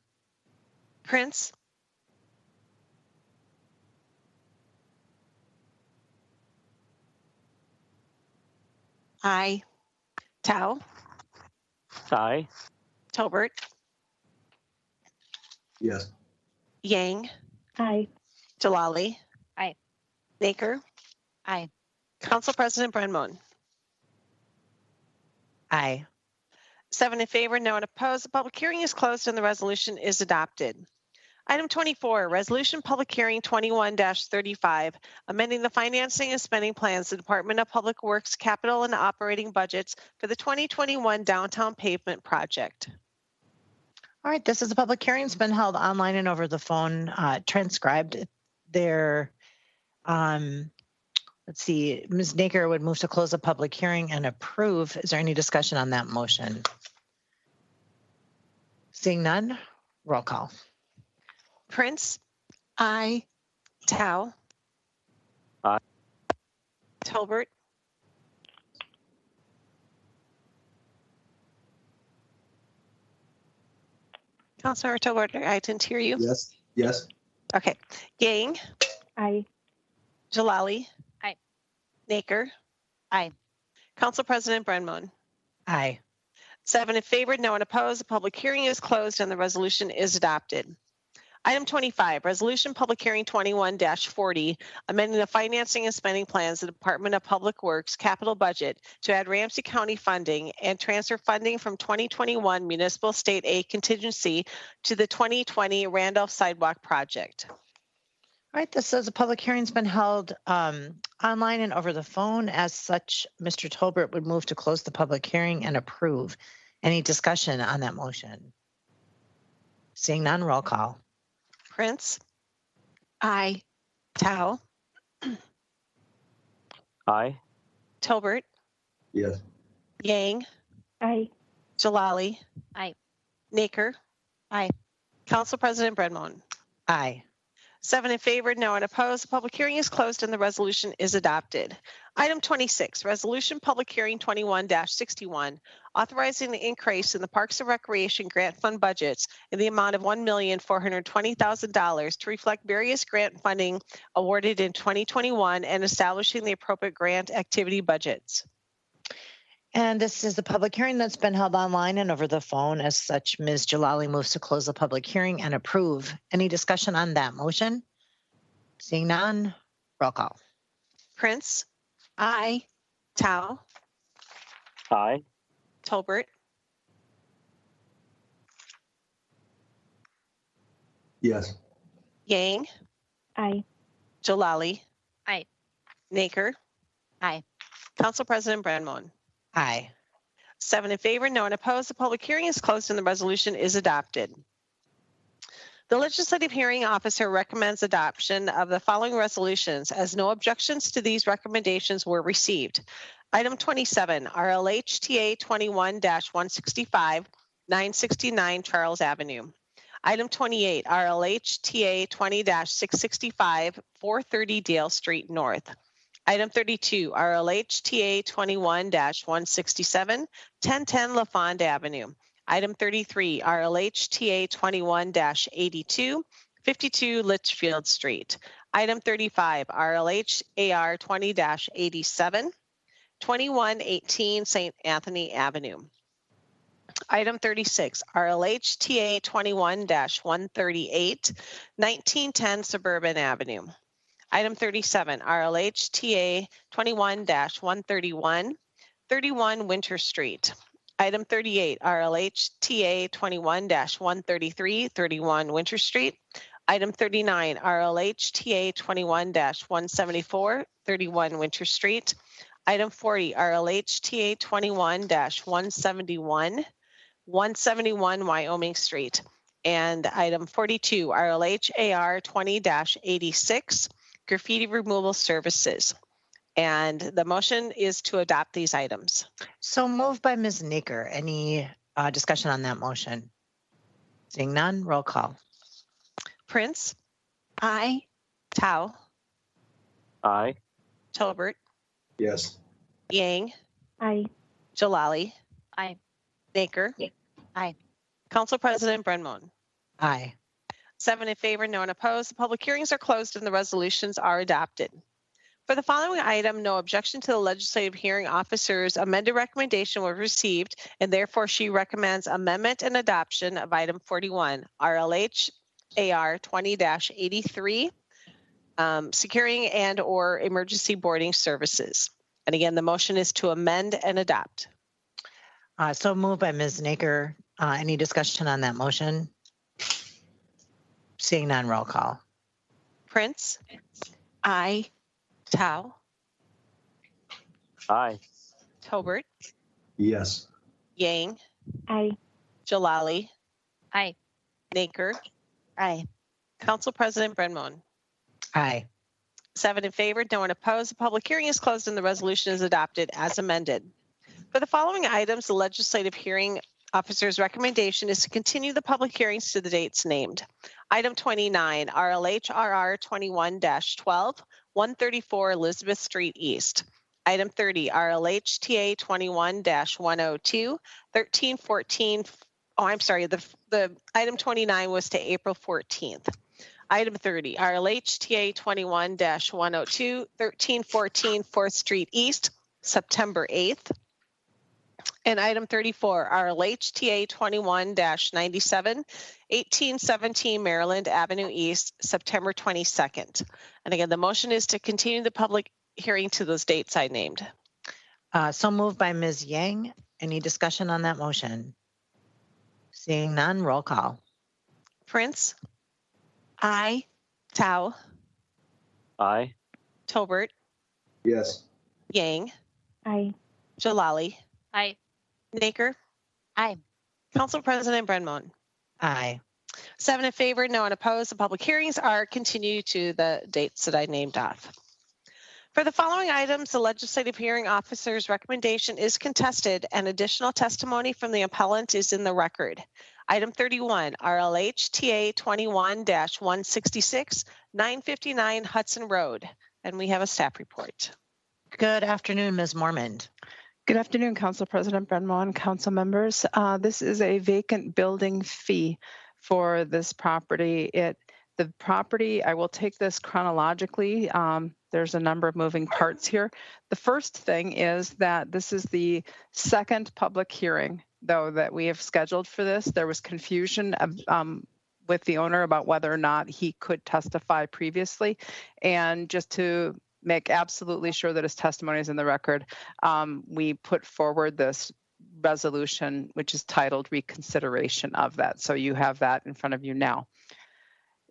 [SPEAKER 3] Prince,
[SPEAKER 9] Aye.
[SPEAKER 3] Tao,
[SPEAKER 17] Aye.
[SPEAKER 3] Tolbert,
[SPEAKER 14] Yes.
[SPEAKER 3] Yang,
[SPEAKER 4] Aye.
[SPEAKER 3] Jalali.
[SPEAKER 11] Aye.
[SPEAKER 3] Baker.
[SPEAKER 11] Aye.
[SPEAKER 3] Council President Brenmon.
[SPEAKER 2] Aye.
[SPEAKER 3] 7 in favor, no one opposed. The public hearing is closed and the resolution is adopted. Item 24, Resolution Public Hearing 21-35, amending the financing and spending plans of the Department of Public Works capital and operating budgets for the 2021 downtown pavement project.
[SPEAKER 2] All right, this is a public hearing. It's been held online and over the phone, transcribed. There, let's see, Ms. Naker would move to close the public hearing and approve. Is there any discussion on that motion? Seeing none, roll call.
[SPEAKER 3] Prince,
[SPEAKER 9] Aye.
[SPEAKER 3] Tao.
[SPEAKER 17] Aye.
[SPEAKER 3] Tolbert. Councilor Tolbert, I didn't hear you.
[SPEAKER 14] Yes. Yes.
[SPEAKER 3] Okay. Yang,
[SPEAKER 4] Aye.
[SPEAKER 3] Jalali.
[SPEAKER 11] Aye.
[SPEAKER 3] Naker.
[SPEAKER 11] Aye.
[SPEAKER 3] Council President Brenmon.
[SPEAKER 2] Aye.
[SPEAKER 3] 7 in favor, no one opposed. The public hearing is closed and the resolution is adopted. Item 25, Resolution Public Hearing 21-40, amending the financing and spending plans of the Department of Public Works capital budget to add Ramsey County funding and transfer funding from 2021 municipal state aid contingency to the 2020 Randolph Sidewalk project.
[SPEAKER 2] All right, this says a public hearing's been held online and over the phone. As such, Mr. Tolbert would move to close the public hearing and approve. Any discussion on that motion? Seeing none, roll call.
[SPEAKER 3] Prince,
[SPEAKER 9] Aye.
[SPEAKER 3] Tao,
[SPEAKER 17] Aye.
[SPEAKER 3] Tolbert,
[SPEAKER 14] Yes.
[SPEAKER 3] Yang,
[SPEAKER 4] Aye.
[SPEAKER 3] Jalali.
[SPEAKER 11] Aye.
[SPEAKER 3] Naker.
[SPEAKER 11] Aye.
[SPEAKER 3] Council President Brenmon.
[SPEAKER 2] Aye.
[SPEAKER 3] 7 in favor, no one opposed. The public hearing is closed and the resolution is adopted. Item 26, Resolution Public Hearing 21-61, authorizing the increase in the Parks and Recreation Grant Fund budgets in the amount of $1,420,000 to reflect various grant funding awarded in 2021 and establishing the appropriate grant activity budgets.
[SPEAKER 2] And this is the public hearing that's been held online and over the phone. As such, Ms. Jalali moves to close the public hearing and approve. Any discussion on that motion? Seeing none, roll call.
[SPEAKER 3] Prince,
[SPEAKER 9] Aye.
[SPEAKER 3] Tao,
[SPEAKER 17] Aye.
[SPEAKER 3] Tolbert,
[SPEAKER 14] Yes.
[SPEAKER 3] Yang,
[SPEAKER 4] Aye.
[SPEAKER 3] Jalali.
[SPEAKER 11] Aye.
[SPEAKER 3] Naker.
[SPEAKER 11] Aye.
[SPEAKER 3] Council President Brenmon.
[SPEAKER 2] Aye.
[SPEAKER 3] 7 in favor, no one opposed. The public hearing is closed and the resolution is adopted. The legislative hearing officer recommends adoption of the following resolutions as no objections to these recommendations were received. Item 27, RLHTA 21-165, 969 Charles Avenue. Item 28, RLHTA 20-665, 430 Dale Street North. Item 32, RLHTA 21-167, 1010 LaFond Avenue. Item 33, RLHTA 21-82, 52 Litchfield Street. Item 35, RLHAR 20-87, 2118 St. Anthony Avenue. Item 36, RLH TA 21-138, 1910 Suburban Avenue. Item 37, RLH TA 21-131, 31 Winter Street. Item 38, RLH TA 21-133, 31 Winter Street. Item 39, RLH TA 21-174, 31 Winter Street. Item 40, RLH TA 21-171, 171 Wyoming Street. And item 42, RLH AR 20-86, graffiti removal services. And the motion is to adopt these items.
[SPEAKER 2] So moved by Ms. Naker. Any discussion on that motion? Seeing none, roll call.
[SPEAKER 3] Prince,
[SPEAKER 9] Aye.
[SPEAKER 3] Tao,
[SPEAKER 17] Aye.
[SPEAKER 3] Tolbert,
[SPEAKER 14] Yes.
[SPEAKER 3] Yang,
[SPEAKER 4] Aye.
[SPEAKER 3] Jalali,
[SPEAKER 11] Aye.
[SPEAKER 3] Naker.
[SPEAKER 11] Aye.
[SPEAKER 3] Council President Brenmon.
[SPEAKER 2] Aye.
[SPEAKER 3] 7 in favor, no one opposed. The public hearings are closed and the resolutions are adopted. For the following item, no objection to the legislative hearing officer's amended recommendation was received, and therefore she recommends amendment and adoption of item 41, RLH AR 20-83, securing and or emergency boarding services. And again, the motion is to amend and adopt.
[SPEAKER 2] So moved by Ms. Naker. Any discussion on that motion? Seeing none, roll call.
[SPEAKER 3] Prince,
[SPEAKER 9] Aye.
[SPEAKER 3] Tao,
[SPEAKER 17] Aye.
[SPEAKER 3] Tolbert,
[SPEAKER 14] Yes.
[SPEAKER 3] Yang,
[SPEAKER 4] Aye.
[SPEAKER 3] Jalali,
[SPEAKER 11] Aye.
[SPEAKER 3] Naker.
[SPEAKER 11] Aye.
[SPEAKER 3] Council President Brenmon.
[SPEAKER 2] Aye.
[SPEAKER 3] 7 in favor, no one opposed. The public hearing is closed and the resolution is adopted as amended. For the following items, the legislative hearing officer's recommendation is to continue the public hearings to the dates named. Item 29, RLH RR 21-12, 134 Elizabeth Street East. Item 30, RLH TA 21-102, 1314. Oh, I'm sorry, the item 29 was to April 14th. Item 30, RLH TA 21-102, 1314 4th Street East, September 8th. And item 34, RLH TA 21-97, 1817 Maryland Avenue East, September 22nd. And again, the motion is to continue the public hearing to those dates I named.
[SPEAKER 2] So moved by Ms. Yang. Any discussion on that motion? Seeing none, roll call.
[SPEAKER 3] Prince,
[SPEAKER 9] Aye.
[SPEAKER 3] Tao,
[SPEAKER 17] Aye.
[SPEAKER 3] Tolbert,
[SPEAKER 14] Yes.
[SPEAKER 3] Yang,
[SPEAKER 4] Aye.
[SPEAKER 3] Jalali,
[SPEAKER 11] Aye.
[SPEAKER 3] Naker.
[SPEAKER 11] Aye.
[SPEAKER 3] Council President Brenmon.
[SPEAKER 2] Aye.
[SPEAKER 3] 7 in favor, no one opposed. The public hearings are continued to the dates that I named off. For the following items, the legislative hearing officer's recommendation is contested and additional testimony from the appellant is in the record. Item 31, RLH TA 21-166, 959 Hudson Road. And we have a staff report.
[SPEAKER 2] Good afternoon, Ms. Mormond.
[SPEAKER 18] Good afternoon, Council President Brenmon, council members. This is a vacant building fee for this property. The property, I will take this chronologically. There's a number of moving parts here. The first thing is that this is the second public hearing, though, that we have scheduled for this. There was confusion with the owner about whether or not he could testify previously. And just to make absolutely sure that his testimony is in the record, we put forward this resolution, which is titled reconsideration of that. So you have that in front of you now.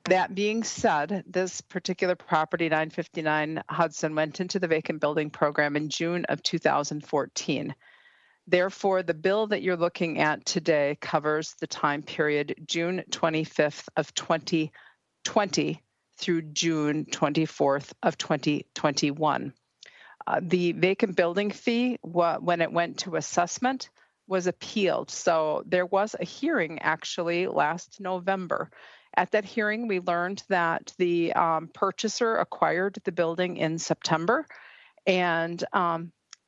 [SPEAKER 18] That being said, this particular property, 959 Hudson, went into the vacant building program in June of 2014. Therefore, the bill that you're looking at today covers the time period June 25th of 2020 through June 24th of 2021. The vacant building fee, when it went to assessment, was appealed. So there was a hearing actually last November. At that hearing, we learned that the purchaser acquired the building in September, and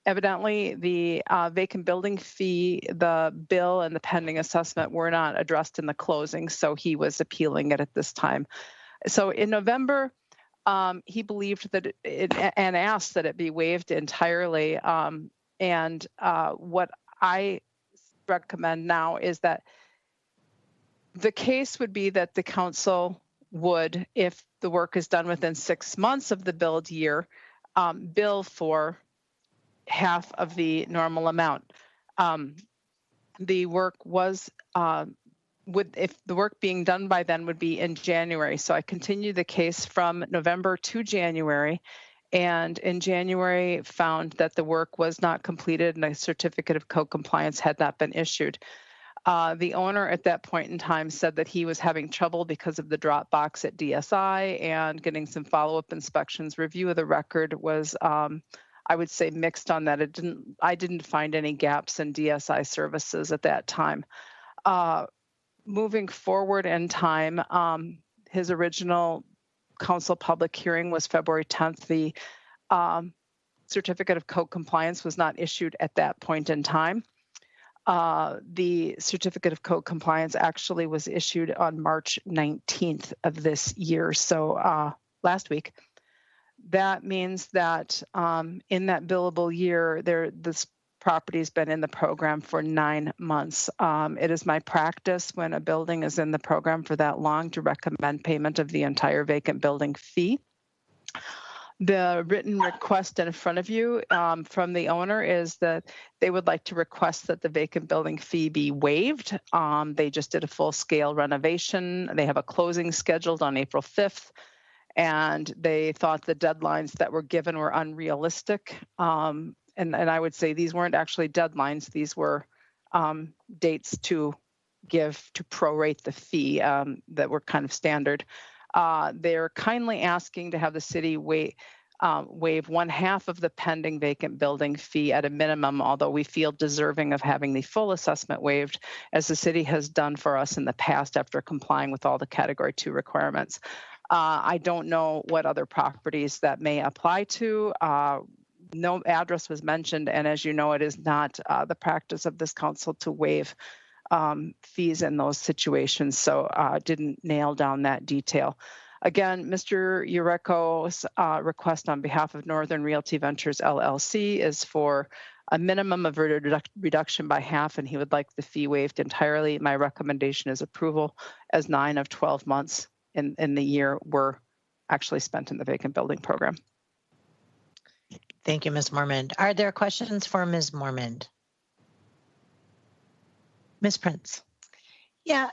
[SPEAKER 18] evidently the vacant building fee, the bill, and the pending assessment were not addressed in the closing, so he was appealing it at this time. So in November, he believed that and asked that it be waived entirely. And what I recommend now is that the case would be that the council would, if the work is done within 6 months of the billed year, bill for half of the normal amount. The work was, if the work being done by then would be in January. So I continued the case from November to January, and in January found that the work was not completed and a certificate of code compliance had not been issued. The owner at that point in time said that he was having trouble because of the drop box at DSI and getting some follow-up inspections. Review of the record was, I would say, mixed on that. I didn't find any gaps in DSI services at that time. Moving forward in time, his original council public hearing was February 10th. The certificate of code compliance was not issued at that point in time. The certificate of code compliance actually was issued on March 19th of this year, so last week. That means that in that billable year, this property's been in the program for 9 months. It is my practice when a building is in the program for that long to recommend payment of the entire vacant building fee. The written request in front of you from the owner is that they would like to request that the vacant building fee be waived. They just did a full-scale renovation. They have a closing scheduled on April 5th, and they thought the deadlines that were given were unrealistic. And I would say these weren't actually deadlines. These were dates to give to prorate the fee that were kind of standard. They're kindly asking to have the city waive 1/2 of the pending vacant building fee at a minimum, although we feel deserving of having the full assessment waived, as the city has done for us in the past after complying with all the Category 2 requirements. I don't know what other properties that may apply to. No address was mentioned, and as you know, it is not the practice of this council to waive fees in those situations, so didn't nail down that detail. Again, Mr. Ureko's request on behalf of Northern Realty Ventures LLC is for a minimum of reduction by half, and he would like the fee waived entirely. My recommendation is approval, as 9 of 12 months in the year were actually spent in the vacant building program.
[SPEAKER 2] Thank you, Ms. Mormond. Are there questions for Ms. Mormond? Ms. Prince.
[SPEAKER 9] Yeah,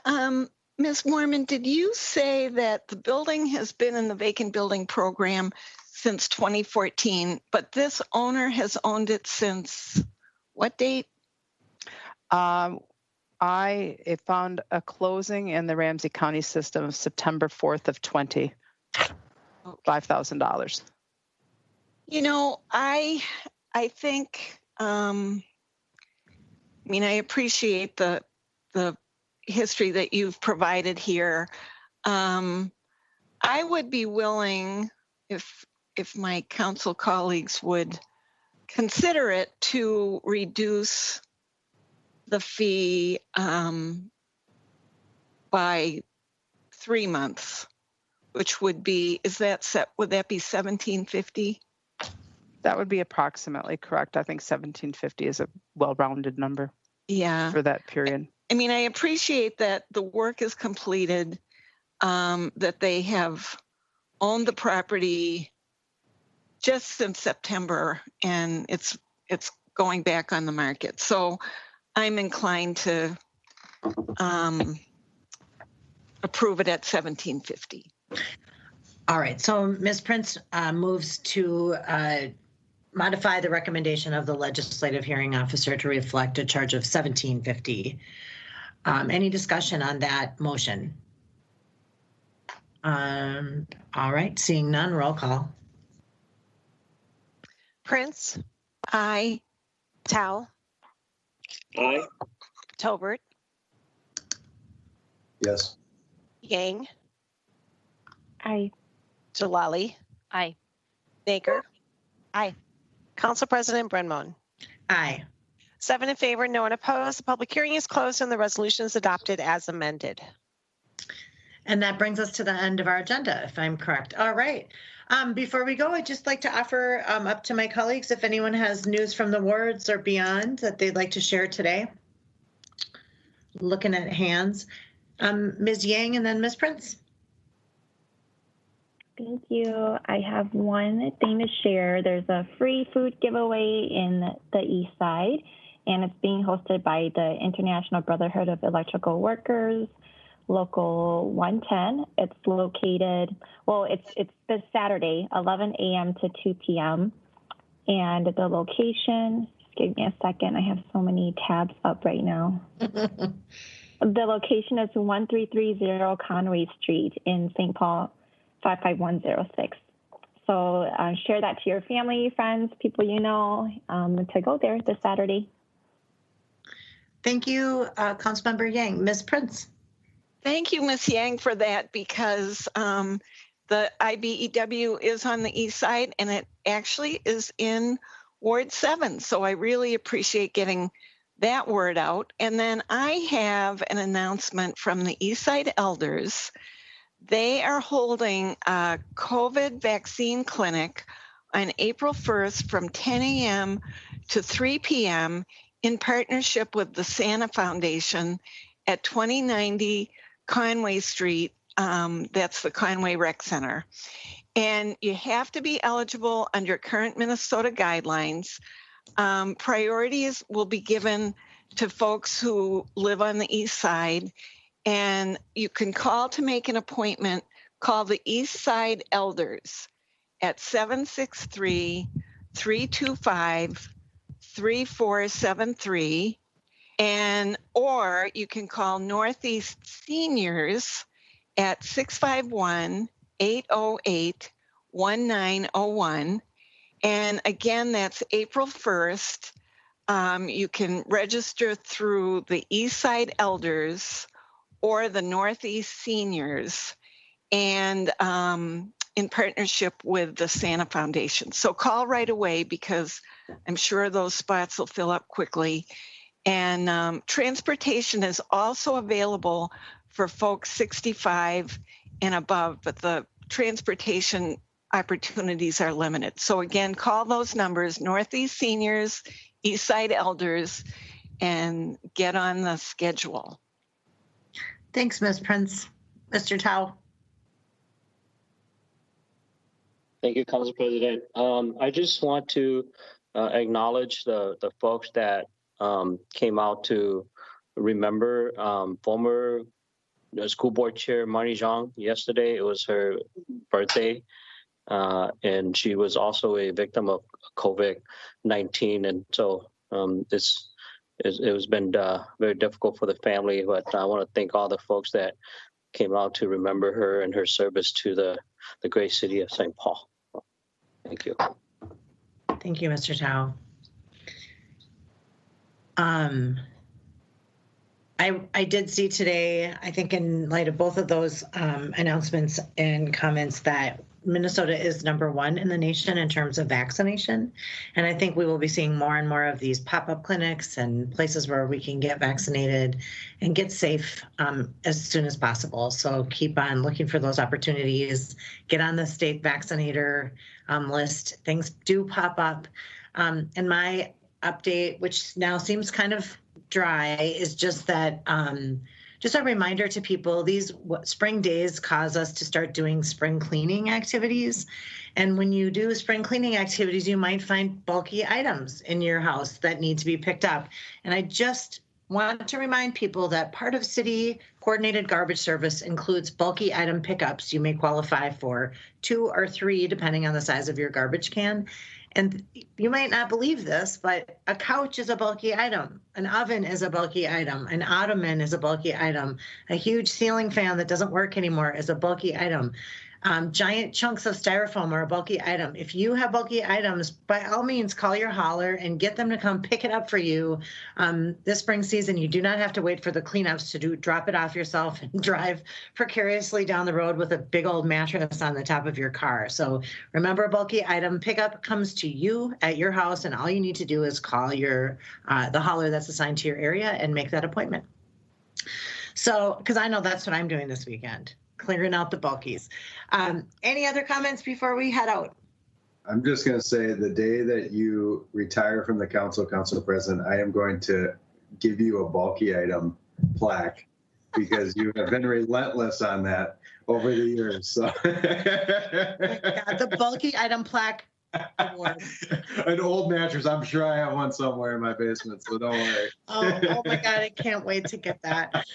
[SPEAKER 9] Ms. Mormond, did you say that the building has been in the vacant building program since 2014, but this owner has owned it since what date?
[SPEAKER 18] I found a closing in the Ramsey County system of September 4th of 20, $5,000.
[SPEAKER 9] You know, I think, I mean, I appreciate the history that you've provided here. I would be willing, if my council colleagues would consider it, to reduce the fee by 3 months, which would be, would that be $1,750?
[SPEAKER 18] That would be approximately correct. I think $1,750 is a well-rounded number.
[SPEAKER 9] Yeah.
[SPEAKER 18] For that period.
[SPEAKER 9] I mean, I appreciate that the work is completed, that they have owned the property just since September, and it's going back on the market. So I'm inclined to approve it at $1,750.
[SPEAKER 2] All right. So Ms. Prince moves to modify the recommendation of the legislative hearing officer to reflect a charge of $1,750. Any discussion on that motion? All right, seeing none, roll call.
[SPEAKER 3] Prince?
[SPEAKER 9] Aye.
[SPEAKER 3] Tao?
[SPEAKER 17] Aye.
[SPEAKER 3] Tolbert?
[SPEAKER 14] Yes.
[SPEAKER 3] Yang?
[SPEAKER 4] Aye.
[SPEAKER 3] Jalali?
[SPEAKER 13] Aye.
[SPEAKER 3] Naker?
[SPEAKER 11] Aye.
[SPEAKER 3] Council President Brenmon?
[SPEAKER 2] Aye.
[SPEAKER 3] 7 in favor, no one opposed. The public hearing is closed and the resolution is adopted as amended.
[SPEAKER 2] And that brings us to the end of our agenda, if I'm correct. All right. Before we go, I'd just like to offer up to my colleagues if anyone has news from the wards or beyond that they'd like to share today. looking at hands. Ms. Yang and then Ms. Prince.
[SPEAKER 4] Thank you. I have one thing to share. There's a free food giveaway in the East Side, and it's being hosted by the International Brotherhood of Electrical Workers, Local 110. It's located, well, it's this Saturday, 11 a.m. to 2 p.m. And the location, just give me a second. I have so many tabs up right now. The location is 1330 Conway Street in St. Paul, 55106. So share that to your family, friends, people you know, to go there this Saturday.
[SPEAKER 2] Thank you, Councilmember Yang. Ms. Prince.
[SPEAKER 9] Thank you, Ms. Yang, for that, because the IBEW is on the east side and it actually is in Ward 7. So I really appreciate getting that word out. And then I have an announcement from the East Side Elders. They are holding a COVID vaccine clinic on April 1st from 10 a.m. to 3 p.m. in partnership with the Santa Foundation at 2090 Conway Street. That's the Conway Rec Center. And you have to be eligible under current Minnesota guidelines. Priorities will be given to folks who live on the east side. And you can call to make an appointment. Call the East Side Elders at 763-325-3473. And or you can call Northeast Seniors at 651-808-1901. And again, that's April 1st. You can register through the East Side Elders or the Northeast Seniors, and in partnership with the Santa Foundation. So call right away because I'm sure those spots will fill up quickly. And transportation is also available for folks 65 and above, but the transportation opportunities are limited. So again, call those numbers, Northeast Seniors, East Side Elders, and get on the schedule.
[SPEAKER 2] Thanks, Ms. Prince. Mr. Tao.
[SPEAKER 17] Thank you, Council President. I just want to acknowledge the folks that came out to remember former school board chair Marnie Zhang yesterday. It was her birthday, and she was also a victim of COVID-19. And so it has been very difficult for the family, but I want to thank all the folks that came out to remember her and her service to the great city of St. Paul. Thank you.
[SPEAKER 2] Thank you, Mr. Tao. I did see today, I think in light of both of those announcements and comments, that Minnesota is #1 in the nation in terms of vaccination. And I think we will be seeing more and more of these pop-up clinics and places where we can get vaccinated and get safe as soon as possible. So keep on looking for those opportunities. Get on the state vaccinator list. Things do pop up. And my update, which now seems kind of dry, is just that just a reminder to people, these spring days cause us to start doing spring cleaning activities. And when you do spring cleaning activities, you might find bulky items in your house that need to be picked up. And I just want to remind people that part of city coordinated garbage service includes bulky item pickups. You may qualify for 2 or 3, depending on the size of your garbage can. And you might not believe this, but a couch is a bulky item. An oven is a bulky item. An ottoman is a bulky item. A huge ceiling fan that doesn't work anymore is a bulky item. Giant chunks of styrofoam are a bulky item. If you have bulky items, by all means, call your hauler and get them to come pick it up for you. This spring season, you do not have to wait for the cleanups to drop it off yourself and drive precariously down the road with a big old mattress on the top of your car. So remember, bulky item pickup comes to you at your house, and all you need to do is call the hauler that's assigned to your area and make that appointment. So, because I know that's what I'm doing this weekend, clearing out the bulkies. Any other comments before we head out?
[SPEAKER 14] I'm just going to say, the day that you retire from the council, Council President, I am going to give you a bulky item plaque because you have been relentless on that over the years. So
[SPEAKER 2] The bulky item plaque award.
[SPEAKER 14] an old mattress. I'm sure I have one somewhere in my basement, so don't worry.
[SPEAKER 2] Oh my God, I can't wait to get that.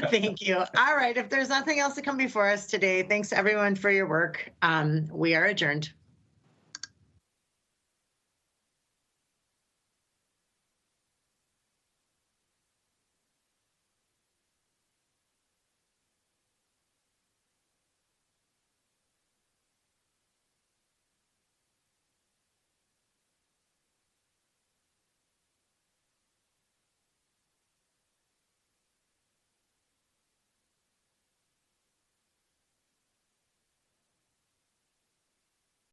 [SPEAKER 2] Thank you. All right, if there's nothing else to come before us today, thanks everyone for your work. We are adjourned.